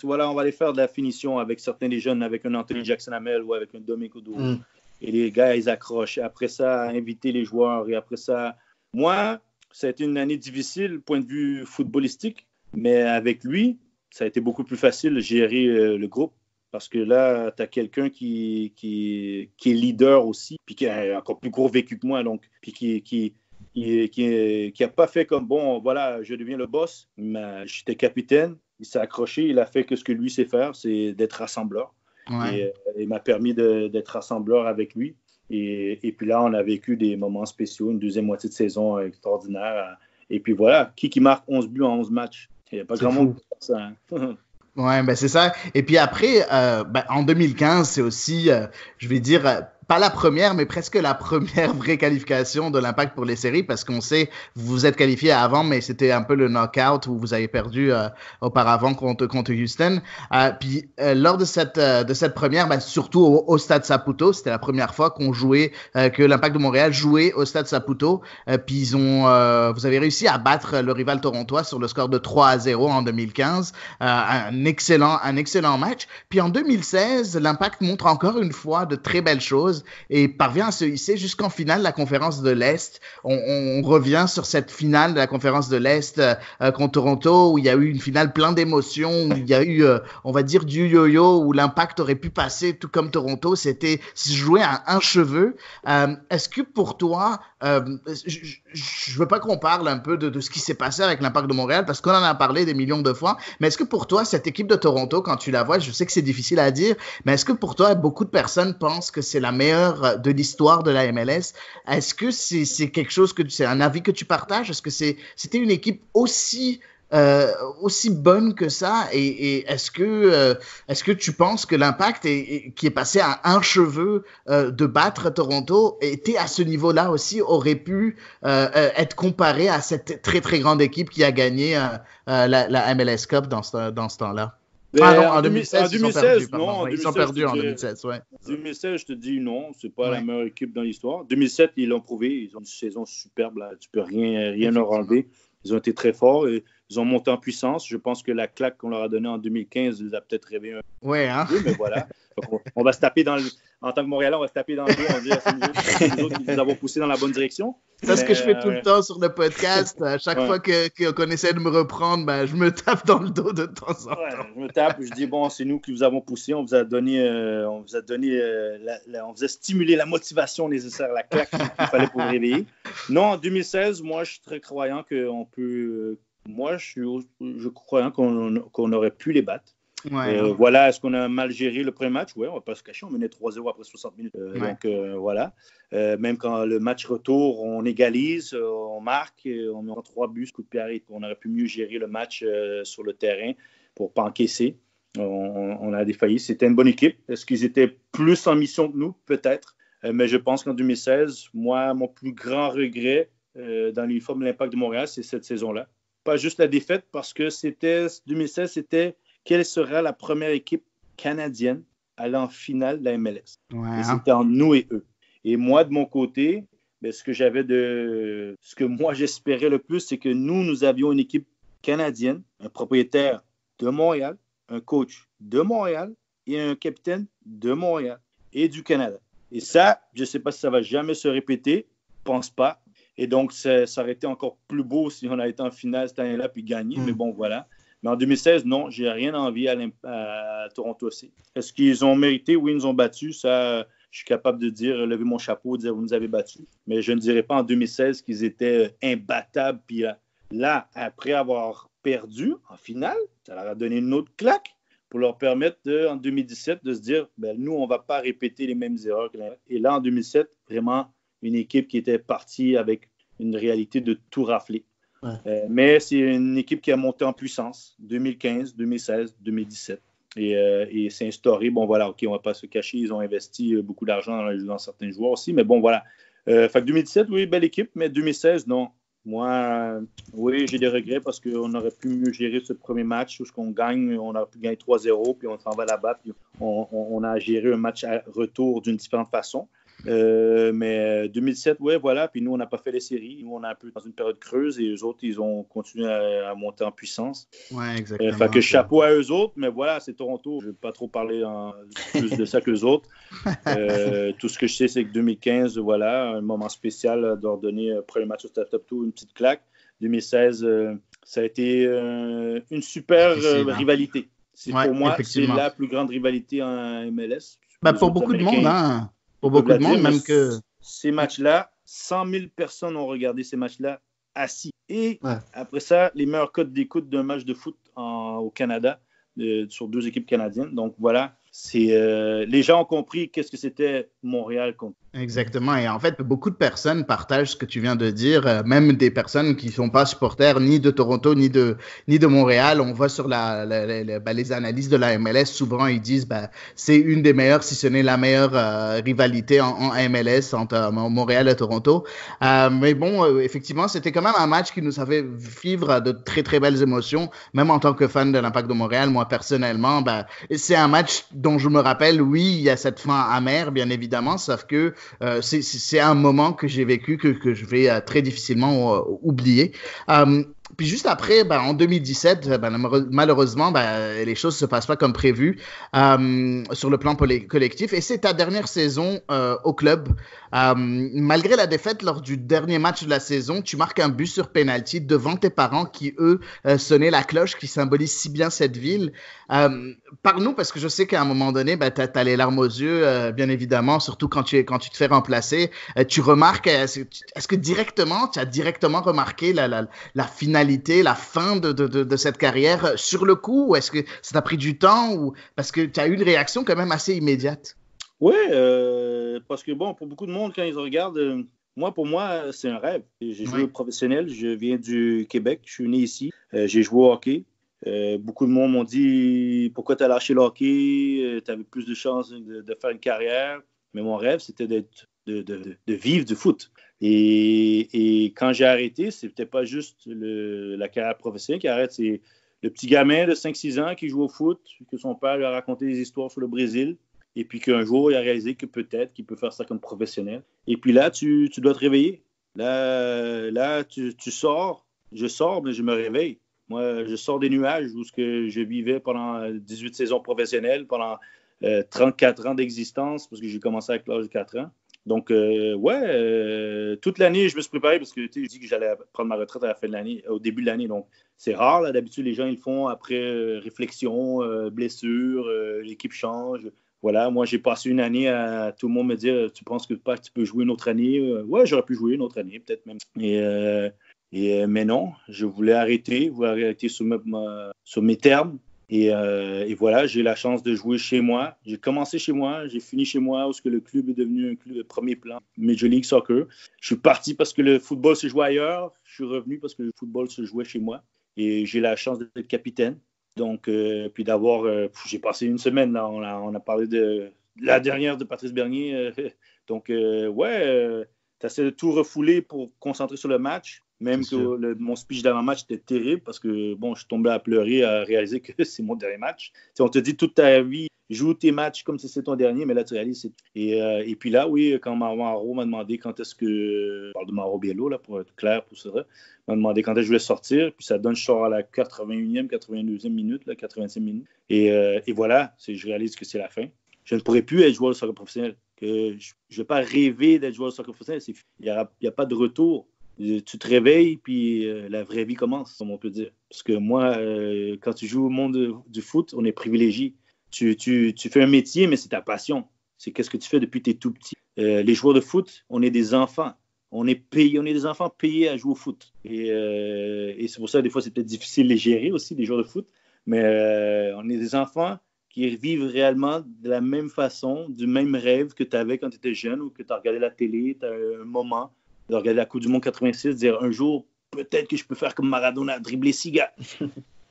Voilà, on va aller faire de la finition avec certains des jeunes, avec un Anthony Jackson-Hamel ou avec un Domenico Duro. Et les gars, ils accrochent. Après ça, inviter les joueurs. Et après ça, moi, ça a été une année difficile, point de vue footballistique. Mais avec lui, ça a été beaucoup plus facile de gérer le groupe. Parce que là, tu as quelqu'un qui est leader aussi, puis qui a encore plus gros vécu que moi, donc, puis qui n'a pas fait comme, voilà, je deviens le boss, mais j'étais capitaine, il s'est accroché, il a fait que ce que lui sait faire, c'est d'être rassembleur. Ouais. Et il m'a permis d'être rassembleur avec lui. Et puis là, on a vécu des moments spéciaux, une deuxième moitié de saison extraordinaire. Et puis voilà, qui marque 11 buts en 11 matchs? Il n'y a pas grand monde qui fait ça.
Ouais, c'est ça. Et puis après, en 2015, c'est aussi, je vais dire, pas la première, mais presque la première vraie qualification de l'Impact pour les séries, parce qu'on sait, vous vous êtes qualifié avant, mais c'était un peu le knockout où vous avez perdu auparavant contre Houston. Puis lors de cette première, surtout au Stade Saputo, c'était la première fois que l'Impact de Montréal jouait au Stade Saputo. Puis vous avez réussi à battre le rival torontois sur le score de 3-0 en 2015. Un excellent match. Puis en 2016, l'Impact montre encore une fois de très belles choses. chose et parvient à se hisser jusqu'en finale de la conférence de l'Est. On revient sur cette finale de la conférence de l'Est contre Toronto où il y a eu une finale plein d'émotions, où il y a eu, on va dire, du yo-yo, où l'Impact aurait pu passer tout comme Toronto. C'était joué à un cheveu. Est-ce que pour toi, je veux pas qu'on parle un peu de ce qui s'est passé avec l'Impact de Montréal parce qu'on en a parlé des millions de fois, mais est-ce que pour toi, cette équipe de Toronto, quand tu la vois, je sais que c'est difficile à dire, mais est-ce que pour toi, beaucoup de personnes pensent que c'est la meilleure de l'histoire de la MLS? Est-ce que c'est quelque chose c'est un avis que tu partages? Est-ce que c'était une équipe aussi bonne que ça et est-ce que tu penses que l'Impact qui est passé à un cheveu de battre Toronto était à ce niveau-là aussi, aurait pu être comparé à cette très très grande équipe qui a gagné la MLS Cup dans ce temps-là?
Non,
en 2016, ils sont perdus.
Non,
ils sont perdus en 2016, ouais.
2016, je te dis non, c'est pas la meilleure équipe dans l'histoire. 2007, ils l'ont prouvé, ils ont une saison superbe, là. Tu peux rien leur enlever. Ils ont été très forts et ils ont monté en puissance. Je pense que la claque qu'on leur a donnée en 2015 les a peut-être réveillés un peu, mais voilà. On va se taper en tant que Montréalais, on va se taper dans le dos, on va dire c'est nous autres qui nous avons poussés dans la bonne direction.
C'est ce que je fais tout le temps sur le podcast. À chaque fois qu'on essaie de me reprendre, je me tape dans le dos de temps en temps.
Je me tape, je dis bon, c'est nous qui vous avons poussé, on vous a stimulé la motivation nécessaire, la claque qu'il fallait pour vous réveiller. Non, en 2016, moi, je suis très croyant qu'on peut. Moi, je crois qu'on aurait pu les battre. Voilà, est-ce qu'on a mal géré le premier match? Oui, on ne va pas se cacher, on menait 3-0 après 60 minutes. Donc, voilà. Même quand le match retour, on égalise, on marque, on met 3 buts, coup de pied arrêté. On aurait pu mieux gérer le match sur le terrain pour ne pas encaisser. On a défailli. C'était une bonne équipe. Est-ce qu'ils étaient plus en mission que nous? Peut-être. Mais je pense qu'en 2016, moi, mon plus grand regret dans l'uniforme de l'Impact de Montréal, c'est cette saison-là. Pas juste la défaite, parce que 2016, c'était quelle sera la première équipe canadienne à aller en finale de la MLS. Et c'était en nous et eux. Et moi, de mon côté, ce que moi j'espérais le plus, c'est que nous avions une équipe canadienne, un propriétaire de Montréal, un coach de Montréal et un capitaine de Montréal et du Canada. Et ça, je ne sais pas si ça va jamais se répéter, je pense pas. Et donc, ça aurait été encore plus beau si on a été en finale cette année-là puis gagné. Mais bon, voilà. Mais en 2016, non, j'ai rien envie à Toronto aussi. Est-ce qu'ils ont mérité? Oui, ils nous ont battus. Ça, je suis capable de dire, lever mon chapeau, dire vous nous avez battus. Mais je ne dirais pas en 2016 qu'ils étaient imbattables. Puis là, après avoir perdu en finale, ça leur a donné une autre claque pour leur permettre en 2017 de se dire, nous, on ne va pas répéter les mêmes erreurs. Et là, en 2007, vraiment, une équipe qui était partie avec une réalité de tout rafler. Mais c'est une équipe qui a monté en puissance 2015, 2016, 2017 et c'est instauré. Bon, voilà, OK, on ne va pas se cacher, ils ont investi beaucoup d'argent dans certains joueurs aussi, mais bon, voilà. Fait que 2017, oui, belle équipe, mais 2016, non. Moi, oui, j'ai des regrets parce qu'on aurait pu mieux gérer ce premier match où on gagne, on aurait pu gagner 3-0, puis on s'en va là-bas, puis on a géré un match à retour d'une différente façon. Mais 2007, ouais, voilà. Puis nous, on n'a pas fait les séries. Nous, on est un peu dans une période creuse et eux autres, ils ont continué à monter en puissance.
Ouais, exactement.
Fait que chapeau à eux autres, mais voilà, c'est Toronto. Je ne vais pas trop parler plus de ça que les autres. Tout ce que je sais, c'est que 2015, voilà, un moment spécial de leur donner premier match au Stade Top Tour, une petite claque. 2016, ça a été une super rivalité. Pour moi, c'est la plus grande rivalité en MLS.
Pour beaucoup de monde, hein. Pour beaucoup de monde, même que...
Ces matchs-là, 100 000 personnes ont regardé ces matchs-là assis. Et après ça, les meilleurs codes d'écoute d'un match de foot au Canada, sur 2 équipes canadiennes. Donc voilà, les gens ont compris qu'est-ce que c'était Montréal contre.
Exactement. Et en fait, beaucoup de personnes partagent ce que tu viens de dire, même des personnes qui ne sont pas supporters ni de Toronto ni de Montréal. On voit sur les analyses de la MLS, souvent ils disent c'est une des meilleures, si ce n'est la meilleure rivalité en MLS entre Montréal et Toronto. Mais bon, effectivement, c'était quand même un match qui nous a fait vivre de très très belles émotions, même en tant que fan de l'Impact de Montréal. Moi, personnellement, c'est un match dont je me rappelle, oui, il y a cette fin amère, bien évidemment, sauf que c'est un moment que j'ai vécu que je vais très difficilement oublier. Puis juste après, en 2017, malheureusement, les choses ne se passent pas comme prévu sur le plan collectif. Et c'est ta dernière saison au club. Malgré la défaite lors du dernier match de la saison, tu marques un but sur penalty devant tes parents qui, eux, sonnaient la cloche qui symbolise si bien cette ville. Parle-nous, parce que je sais qu'à un moment donné, tu as les larmes aux yeux, bien évidemment, surtout quand tu te fais remplacer. Tu remarques, est-ce que directement, tu as directement remarqué la finalité, la fin de cette carrière sur le coup, ou est-ce que ça t'a pris du temps, ou parce que tu as eu une réaction quand même assez immédiate?
Oui, parce que bon, pour beaucoup de monde, quand ils regardent, pour moi, c'est un rêve. J'ai joué professionnel, je viens du Québec, je suis né ici, j'ai joué au hockey. Beaucoup de monde m'ont dit pourquoi tu as lâché le hockey, tu avais plus de chances de faire une carrière. Mais mon rêve, c'était de vivre du foot. Et quand j'ai arrêté, c'était pas juste la carrière professionnelle qui arrête, c'est le petit gamin de 5-6 ans qui joue au foot, que son père lui a raconté des histoires sur le Brésil, et puis qu'un jour, il a réalisé que peut-être qu'il peut faire ça comme professionnel. Et puis là, tu dois te réveiller. Là tu sors, je sors, mais je me réveille. Moi, je sors des nuages où je vivais pendant 18 saisons professionnelles, pendant 34 ans d'existence, parce que j'ai commencé avec l'âge de 4 ans. Donc, toute l'année, je me suis préparé parce que j'ai dit que j'allais prendre ma retraite à la fin de l'année, au début de l'année. Donc, c'est rare. Là, d'habitude, les gens, ils le font après réflexion, blessure, l'équipe change. Voilà, moi, j'ai passé une année à tout le monde me dire tu penses que tu peux jouer une autre année? Ouais, j'aurais pu jouer une autre année, peut-être même. Mais non, je voulais arrêter sur mes termes. Et voilà, j'ai eu la chance de jouer chez moi. J'ai commencé chez moi, j'ai fini chez moi, où le club est devenu un club de premier plan, Major League Soccer. Je suis parti parce que le football se jouait ailleurs. Je suis revenu parce que le football se jouait chez moi. Et j'ai la chance d'être capitaine. Donc, puis j'ai passé une semaine, là, on a parlé de la dernière de Patrice Bernier. Donc, tu essaies de tout refouler pour concentrer sur le match. Même que mon speech d'avant-match était terrible parce que, bon, je suis tombé à pleurer à réaliser que c'est mon dernier match. T'sais, on te dit toute ta vie, joue tes matchs comme si c'était ton dernier, mais là, tu réalises. Et puis là, oui, quand Mauro m'a demandé quand est-ce que. Je parle de Mauro Biello, là, pour être clair, pour ça. M'a demandé quand est-ce que je voulais sortir. Puis ça donne, je sors à la 81e, 82e minute, là, 85 minutes. Et voilà, je réalise que c'est la fin. Je ne pourrais plus être joueur de soccer professionnel. Je ne vais pas rêver d'être joueur de soccer professionnel. Il n'y a pas de retour. Tu te réveilles, puis la vraie vie commence, comme on peut dire. Parce que moi, quand tu joues au monde du foot, on est privilégié. Tu fais un métier, mais c'est ta passion. C'est qu'est-ce que tu fais depuis que tu es tout petit. Les joueurs de foot, on est des enfants. On est des enfants payés à jouer au foot. Et c'est pour ça, des fois, c'est peut-être difficile de les gérer aussi, les joueurs de foot. Mais on est des enfants qui vivent réellement de la même façon, du même rêve que tu avais quand tu étais jeune ou que tu as regardé la télé, tu as un moment de regarder la Coupe du Monde 86, dire un jour, peut-être que je peux faire comme Maradona, dribbler 6 gars.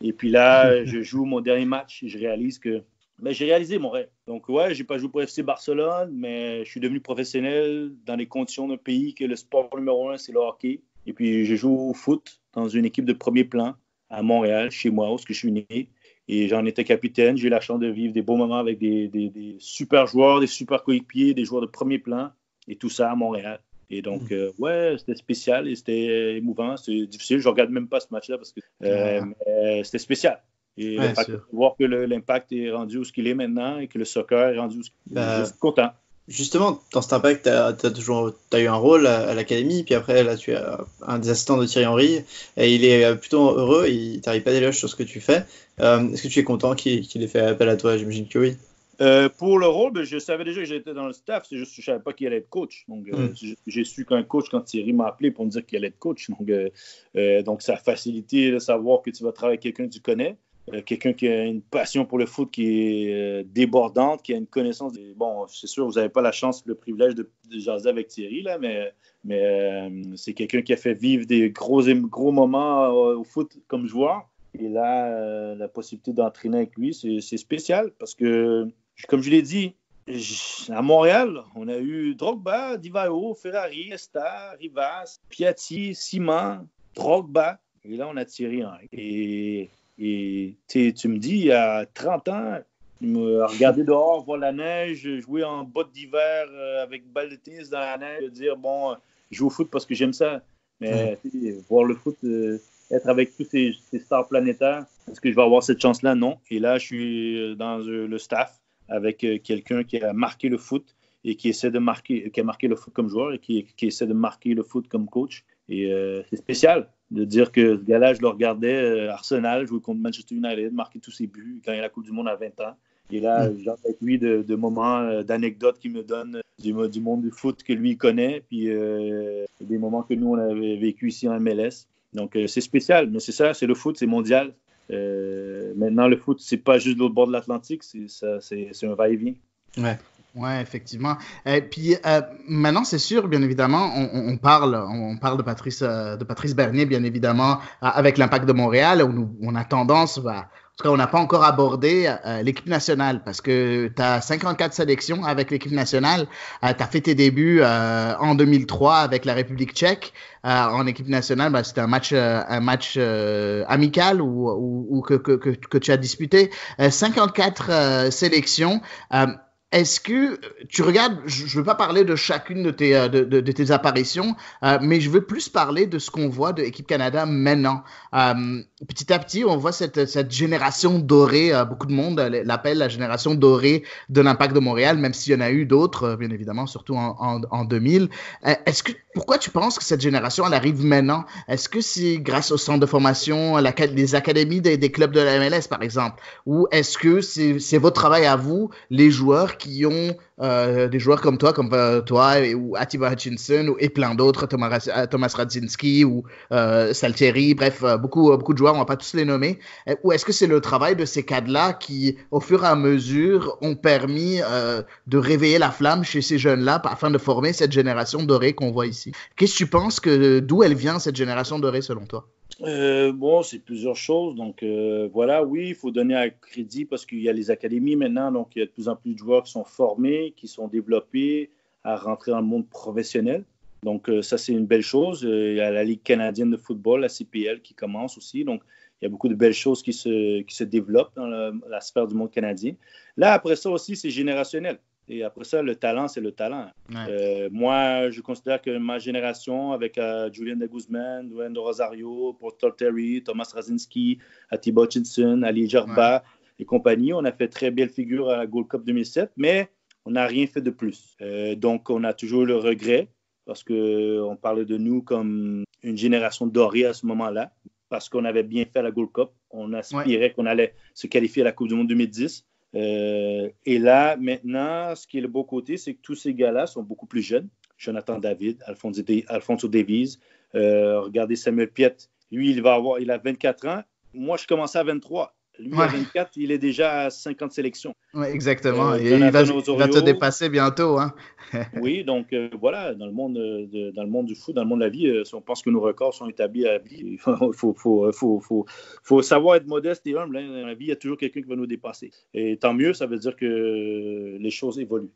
Et puis là, je joue mon dernier match et je réalise que j'ai réalisé mon rêve. Donc ouais, j'ai pas joué pour FC Barcelone, mais je suis devenu professionnel dans les conditions d'un pays que le sport numéro 1, c'est le hockey. Et puis je joue au foot dans une équipe de premier plan à Montréal, chez moi, où je suis né. Et j'en étais capitaine. J'ai eu la chance de vivre des beaux moments avec des super joueurs, des super coéquipiers, des joueurs de premier plan. Et tout ça à Montréal. Et donc, c'était spécial et c'était émouvant. C'était difficile. Je ne regarde même pas ce match-là parce que mais c'était spécial. Et voir que l'impact est rendu où ce qu'il est maintenant et que le soccer est rendu où ce qu'il est, je suis content.
Justement, dans cet impact, tu as eu un rôle à l'académie, puis après, là, tu es un des assistants de Thierry Henry, et il est plutôt heureux, il t'arrive pas d'éloge sur ce que tu fais. Est-ce que tu es content qu'il ait fait appel à toi? J'imagine que oui.
Pour le rôle, je savais déjà que j'étais dans le staff, c'est juste que je ne savais pas qu'il allait être coach. Donc, j'ai su qu'un coach, quand Thierry m'a appelé pour me dire qu'il allait être coach. Donc ça a facilité de savoir que tu vas travailler avec quelqu'un que tu connais, quelqu'un qui a une passion pour le foot qui est débordante, qui a une connaissance. Bon, c'est sûr, vous n'avez pas la chance, le privilège de jaser avec Thierry, là, mais c'est quelqu'un qui a fait vivre des gros moments au foot comme joueur. Et là, la possibilité d'entraîner avec lui, c'est spécial parce que, comme je l'ai dit, à Montréal, on a eu Drogba, Divaio, Ferrari, Nesta, Rivas, Piatti, Simon, Drogba. Et là, on a Thierry Henry. Et tu me dis, il y a 30 ans, je me regardais dehors, voir la neige, jouer en bottes d'hiver avec balle de tennis dans la neige, dire, bon, je joue au foot parce que j'aime ça. Mais voir le foot être avec tous ces stars planétaires. Est-ce que je vais avoir cette chance-là? Non. Et là, je suis dans le staff avec quelqu'un qui a marqué le foot et qui a marqué le foot comme joueur et qui essaie de marquer le foot comme coach. Et c'est spécial de dire que ce gars-là, je le regardais Arsenal jouer contre Manchester United, marquer tous ses buts, gagner la Coupe du Monde à 20 ans. Et là, j'entends avec lui de moments, d'anecdotes qu'il me donne du monde du foot que lui connaît, puis des moments que nous, on avait vécu ici en MLS. Donc, c'est spécial, mais c'est ça, c'est le foot, c'est mondial. Maintenant, le foot, c'est pas juste de l'autre bord de l'Atlantique, c'est un va-et-vient.
Ouais. Ouais, effectivement. Et puis maintenant, c'est sûr, bien évidemment, on parle de Patrice Bernier, bien évidemment, avec l'Impact de Montréal, où on a tendance, en tout cas, on n'a pas encore abordé l'équipe nationale parce que tu as 54 sélections avec l'équipe nationale. Tu as fait tes débuts en 2003 avec la République tchèque en équipe nationale. C'était un match amical ou que tu as disputé. 54 sélections. Est-ce que tu regardes, je ne veux pas parler de chacune de tes apparitions, mais je veux plus parler de ce qu'on voit de Équipe Canada maintenant. Petit à petit, on voit cette génération dorée, beaucoup de monde l'appelle la génération dorée de l'Impact de Montréal, même s'il y en a eu d'autres, bien évidemment, surtout en 2000. Pourquoi tu penses que cette génération, elle arrive maintenant? Est-ce que c'est grâce au centre de formation, les académies des clubs de la MLS, par exemple? Ou est-ce que c'est votre travail à vous, les joueurs, qui ont des joueurs comme toi ou Atiba Hutchinson et plein d'autres, Thomas Radzinski ou Saltieri, bref, beaucoup de joueurs, on va pas tous les nommer. Ou est-ce que c'est le travail de ces cadres-là qui, au fur et à mesure, ont permis de réveiller la flamme chez ces jeunes-là afin de former cette génération dorée qu'on voit ici? Qu'est-ce que tu penses d'où elle vient, cette génération dorée, selon toi?
Bon, c'est plusieurs choses. Donc, voilà, oui, il faut donner un crédit parce qu'il y a les académies maintenant. Donc, il y a de plus en plus de joueurs qui sont formés, qui sont développés à rentrer dans le monde professionnel. Donc, ça, c'est une belle chose. Il y a la Ligue canadienne de football, la CPL, qui commence aussi. Donc, il y a beaucoup de belles choses qui se développent dans la sphère du monde canadien. Là, après ça aussi, c'est générationnel. Et après ça, le talent, c'est le talent. Ouais. Moi, je considère que ma génération, avec Julian de Guzman, Dwayne de Rosario, Paul Terry, Thomas Radzinski, Atiba Hutchinson, Ali Jarba et compagnie, on a fait très belle figure à la Gold Cup 2007, mais on n'a rien fait de plus. Donc, on a toujours le regret parce qu'on parlait de nous comme une génération dorée à ce moment-là, parce qu'on avait bien fait à la Gold Cup. On aspirait qu'on allait se qualifier à la Coupe du Monde 2010. Et là, maintenant, ce qui est le beau côté, c'est que tous ces gars-là sont beaucoup plus jeunes. Jonathan David, Alfonso Davies, regardez Samuel Piette. Lui, il a 24 ans. Moi, je commençais à 23. Lui, à 24, il est déjà à 50 sélections.
Oui, exactement. Il va te dépasser bientôt. Hein?
Oui, donc voilà, dans le monde du foot, dans le monde de la vie, si on pense que nos records sont établis à la vie, il faut savoir être modeste et humble. Hein. Dans la vie, il y a toujours quelqu'un qui va nous dépasser. Et tant mieux, ça veut dire que les choses évoluent.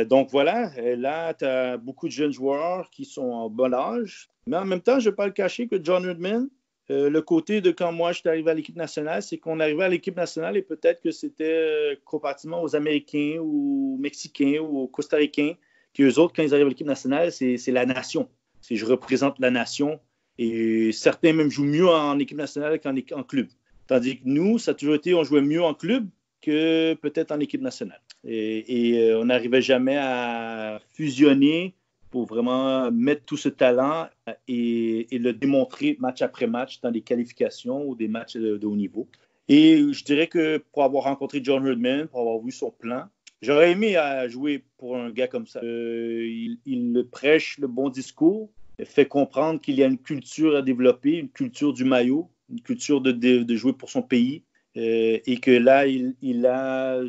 Donc voilà, là, tu as beaucoup de jeunes joueurs qui sont en bon âge. Mais en même temps, je ne vais pas le cacher que John Herdman, le côté de quand moi je suis arrivé à l'équipe nationale, c'est qu'on arrivait à l'équipe nationale et peut-être que c'était comparativement aux Américains ou aux Mexicains ou aux Costa-Ricains, qu'eux autres, quand ils arrivent à l'équipe nationale, c'est la nation. Je représente la nation et certains même jouent mieux en équipe nationale qu'en club. Tandis que nous, ça a toujours été, on jouait mieux en club que peut-être en équipe nationale. Et on n'arrivait jamais à fusionner pour vraiment mettre tout ce talent et le démontrer match après match dans des qualifications ou des matchs de haut niveau. Et je dirais que pour avoir rencontré John Herdman, pour avoir vu son plan, j'aurais aimé jouer pour un gars comme ça. Il prêche le bon discours, fait comprendre qu'il y a une culture à développer, une culture du maillot, une culture de jouer pour son pays. Et que là, il a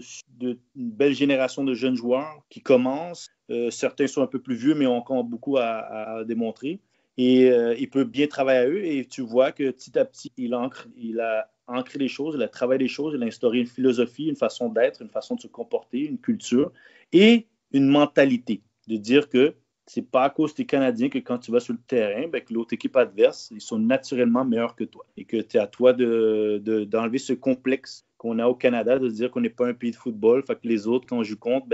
une belle génération de jeunes joueurs qui commencent. Certains sont un peu plus vieux, mais ont encore beaucoup à démontrer. Et il peut bien travailler à eux. Et tu vois que petit à petit, il a ancré les choses, il a travaillé les choses, il a instauré une philosophie, une façon d'être, une façon de se comporter, une culture et une mentalité. De dire que c'est pas à cause des Canadiens que quand tu vas sur le terrain, que l'autre équipe adverse, ils sont naturellement meilleurs que toi. Et que c'est à toi d'enlever ce complexe qu'on a au Canada, de dire qu'on n'est pas un pays de football, fait que les autres, quand on joue contre,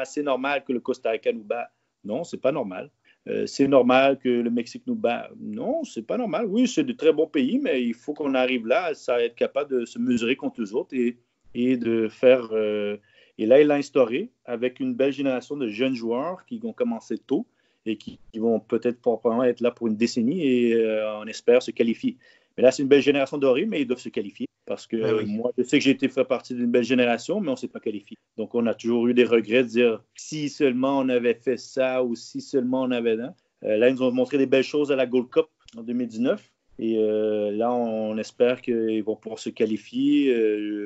c'est normal que le Costa Rica nous bat. Non, c'est pas normal. c'est normal que le Mexique nous bat. Non, c'est pas normal. Oui, c'est de très bons pays, mais il faut qu'on arrive là à être capable de se mesurer contre eux autres et de faire... et là, il l'a instauré avec une belle génération de jeunes joueurs qui vont commencer tôt et qui vont peut-être probablement être là pour une décennie et on espère se qualifier. Mais là, c'est une belle génération dorée, mais ils doivent se qualifier. Parce que moi, je sais que j'ai été fait partie d'une belle génération, mais on ne s'est pas qualifié. Donc, on a toujours eu des regrets de dire si seulement on avait fait ça ou si seulement on avait là. Là, ils nous ont montré des belles choses à la Gold Cup en 2019. Et là, on espère qu'ils vont pouvoir se qualifier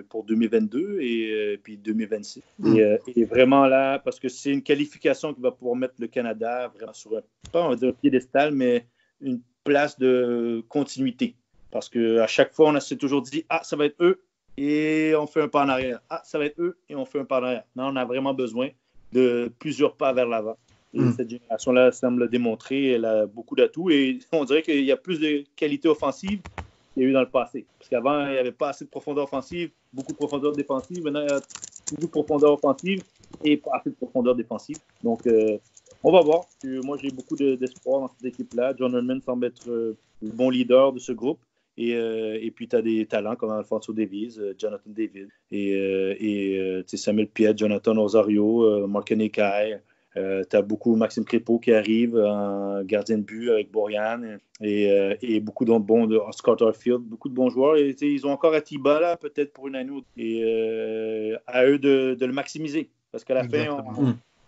pour 2022 et puis 2026. Et vraiment là, parce que c'est une qualification qui va pouvoir mettre le Canada vraiment sur pas on va dire un piédestal, mais une place de continuité. Parce qu'à chaque fois, on s'est toujours dit « Ah, ça va être eux » et on fait un pas en arrière. « Ah, ça va être eux » et on fait un pas en arrière. Non, on a vraiment besoin de plusieurs pas vers l'avant. Et cette génération-là semble le démontrer. Elle a beaucoup d'atouts et on dirait qu'il y a plus de qualité offensive qu'il y a eu dans le passé. Parce qu'avant, il n'y avait pas assez de profondeur offensive, beaucoup de profondeur défensive. Maintenant, il y a beaucoup de profondeur offensive et pas assez de profondeur défensive. Donc, on va voir. Moi, j'ai beaucoup d'espoir dans cette équipe-là. John Herdman semble être le bon leader de ce groupe. Et puis, tu as des talents comme Alphonso Davies, Jonathan David, et Samuel Piet, Jonathan Osorio, Mark Nekai. Tu as beaucoup Maxime Crépeau qui arrive, gardien de but avec Borjan, et beaucoup de bons, Scott Arfield, beaucoup de bons joueurs. Et, ils ont encore Atiba là, peut-être pour une année ou deux. Et à eux de le maximiser. Parce qu'à la fin,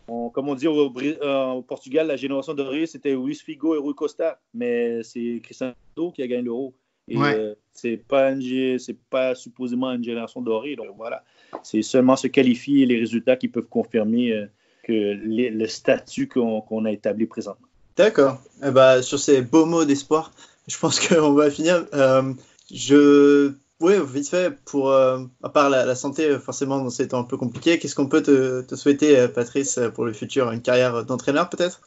comme on dit au Portugal, la génération dorée, c'était Luis Figo et Rui Costa. Mais c'est Cristiano qui a gagné l'Euro. Et c'est pas supposément une génération dorée. Donc voilà, c'est seulement se qualifier et les résultats qui peuvent confirmer que le statut qu'on a établi présentement.
D'accord. Sur ces beaux mots d'espoir, je pense qu'on va finir. Vite fait, à part la santé, forcément, dans ces temps un peu compliqués, qu'est-ce qu'on peut te souhaiter, Patrice, pour le futur? Une carrière d'entraîneur, peut-être?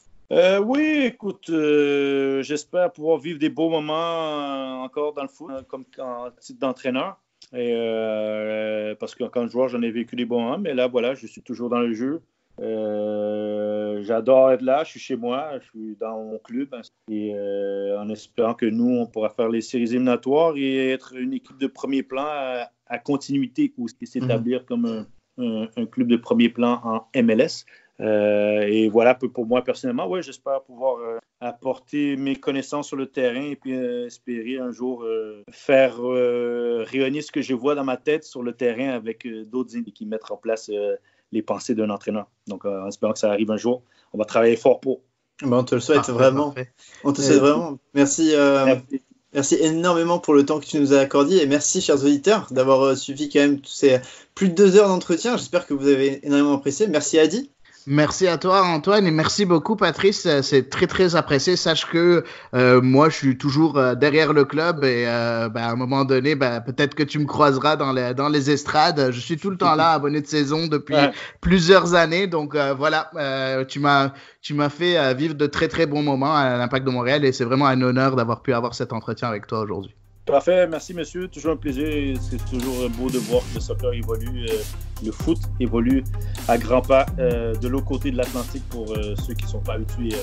Oui, écoute, j'espère pouvoir vivre des beaux moments encore dans le foot, comme en titre d'entraîneur. Parce que quand joueur, j'en ai vécu des bons moments, mais là, voilà, je suis toujours dans le jeu. J'adore être là, je suis chez moi, je suis dans mon club. Et en espérant que nous, on pourra faire les séries éliminatoires et être une équipe de premier plan à continuité ou s'établir comme un club de premier plan en MLS. Et voilà, pour moi personnellement, j'espère pouvoir apporter mes connaissances sur le terrain et puis espérer un jour faire rayonner ce que je vois dans ma tête sur le terrain avec d'autres qui mettent en place les pensées d'un entraîneur. Donc, en espérant que ça arrive un jour, on va travailler fort pour.
On te le souhaite vraiment. Parfait. On te souhaite vraiment. Merci. Merci énormément pour le temps que tu nous as accordé et merci, chers auditeurs, d'avoir suivi quand même tous ces plus de 2 heures d'entretien. J'espère que vous avez énormément apprécié. Merci, Adi.
Merci à toi, Antoine, et merci beaucoup, Patrice. C'est très, très apprécié. Sache que moi, je suis toujours derrière le club et à un moment donné, peut-être que tu me croiseras dans les estrades. Je suis tout le temps là, abonné de saison depuis plusieurs années. Donc voilà, tu m'as fait vivre de très, très bons moments à l'Impact de Montréal et c'est vraiment un honneur d'avoir pu avoir cet entretien avec toi aujourd'hui.
Parfait, merci monsieur, toujours un plaisir, c'est toujours beau de voir que le soccer évolue, le foot évolue à grands pas de l'autre côté de l'Atlantique pour ceux qui ne sont pas habitués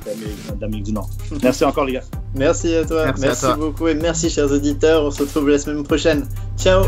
à l'Amérique du Nord. Merci encore les gars.
Merci à toi, merci beaucoup et merci chers auditeurs, on se retrouve la semaine prochaine. Ciao.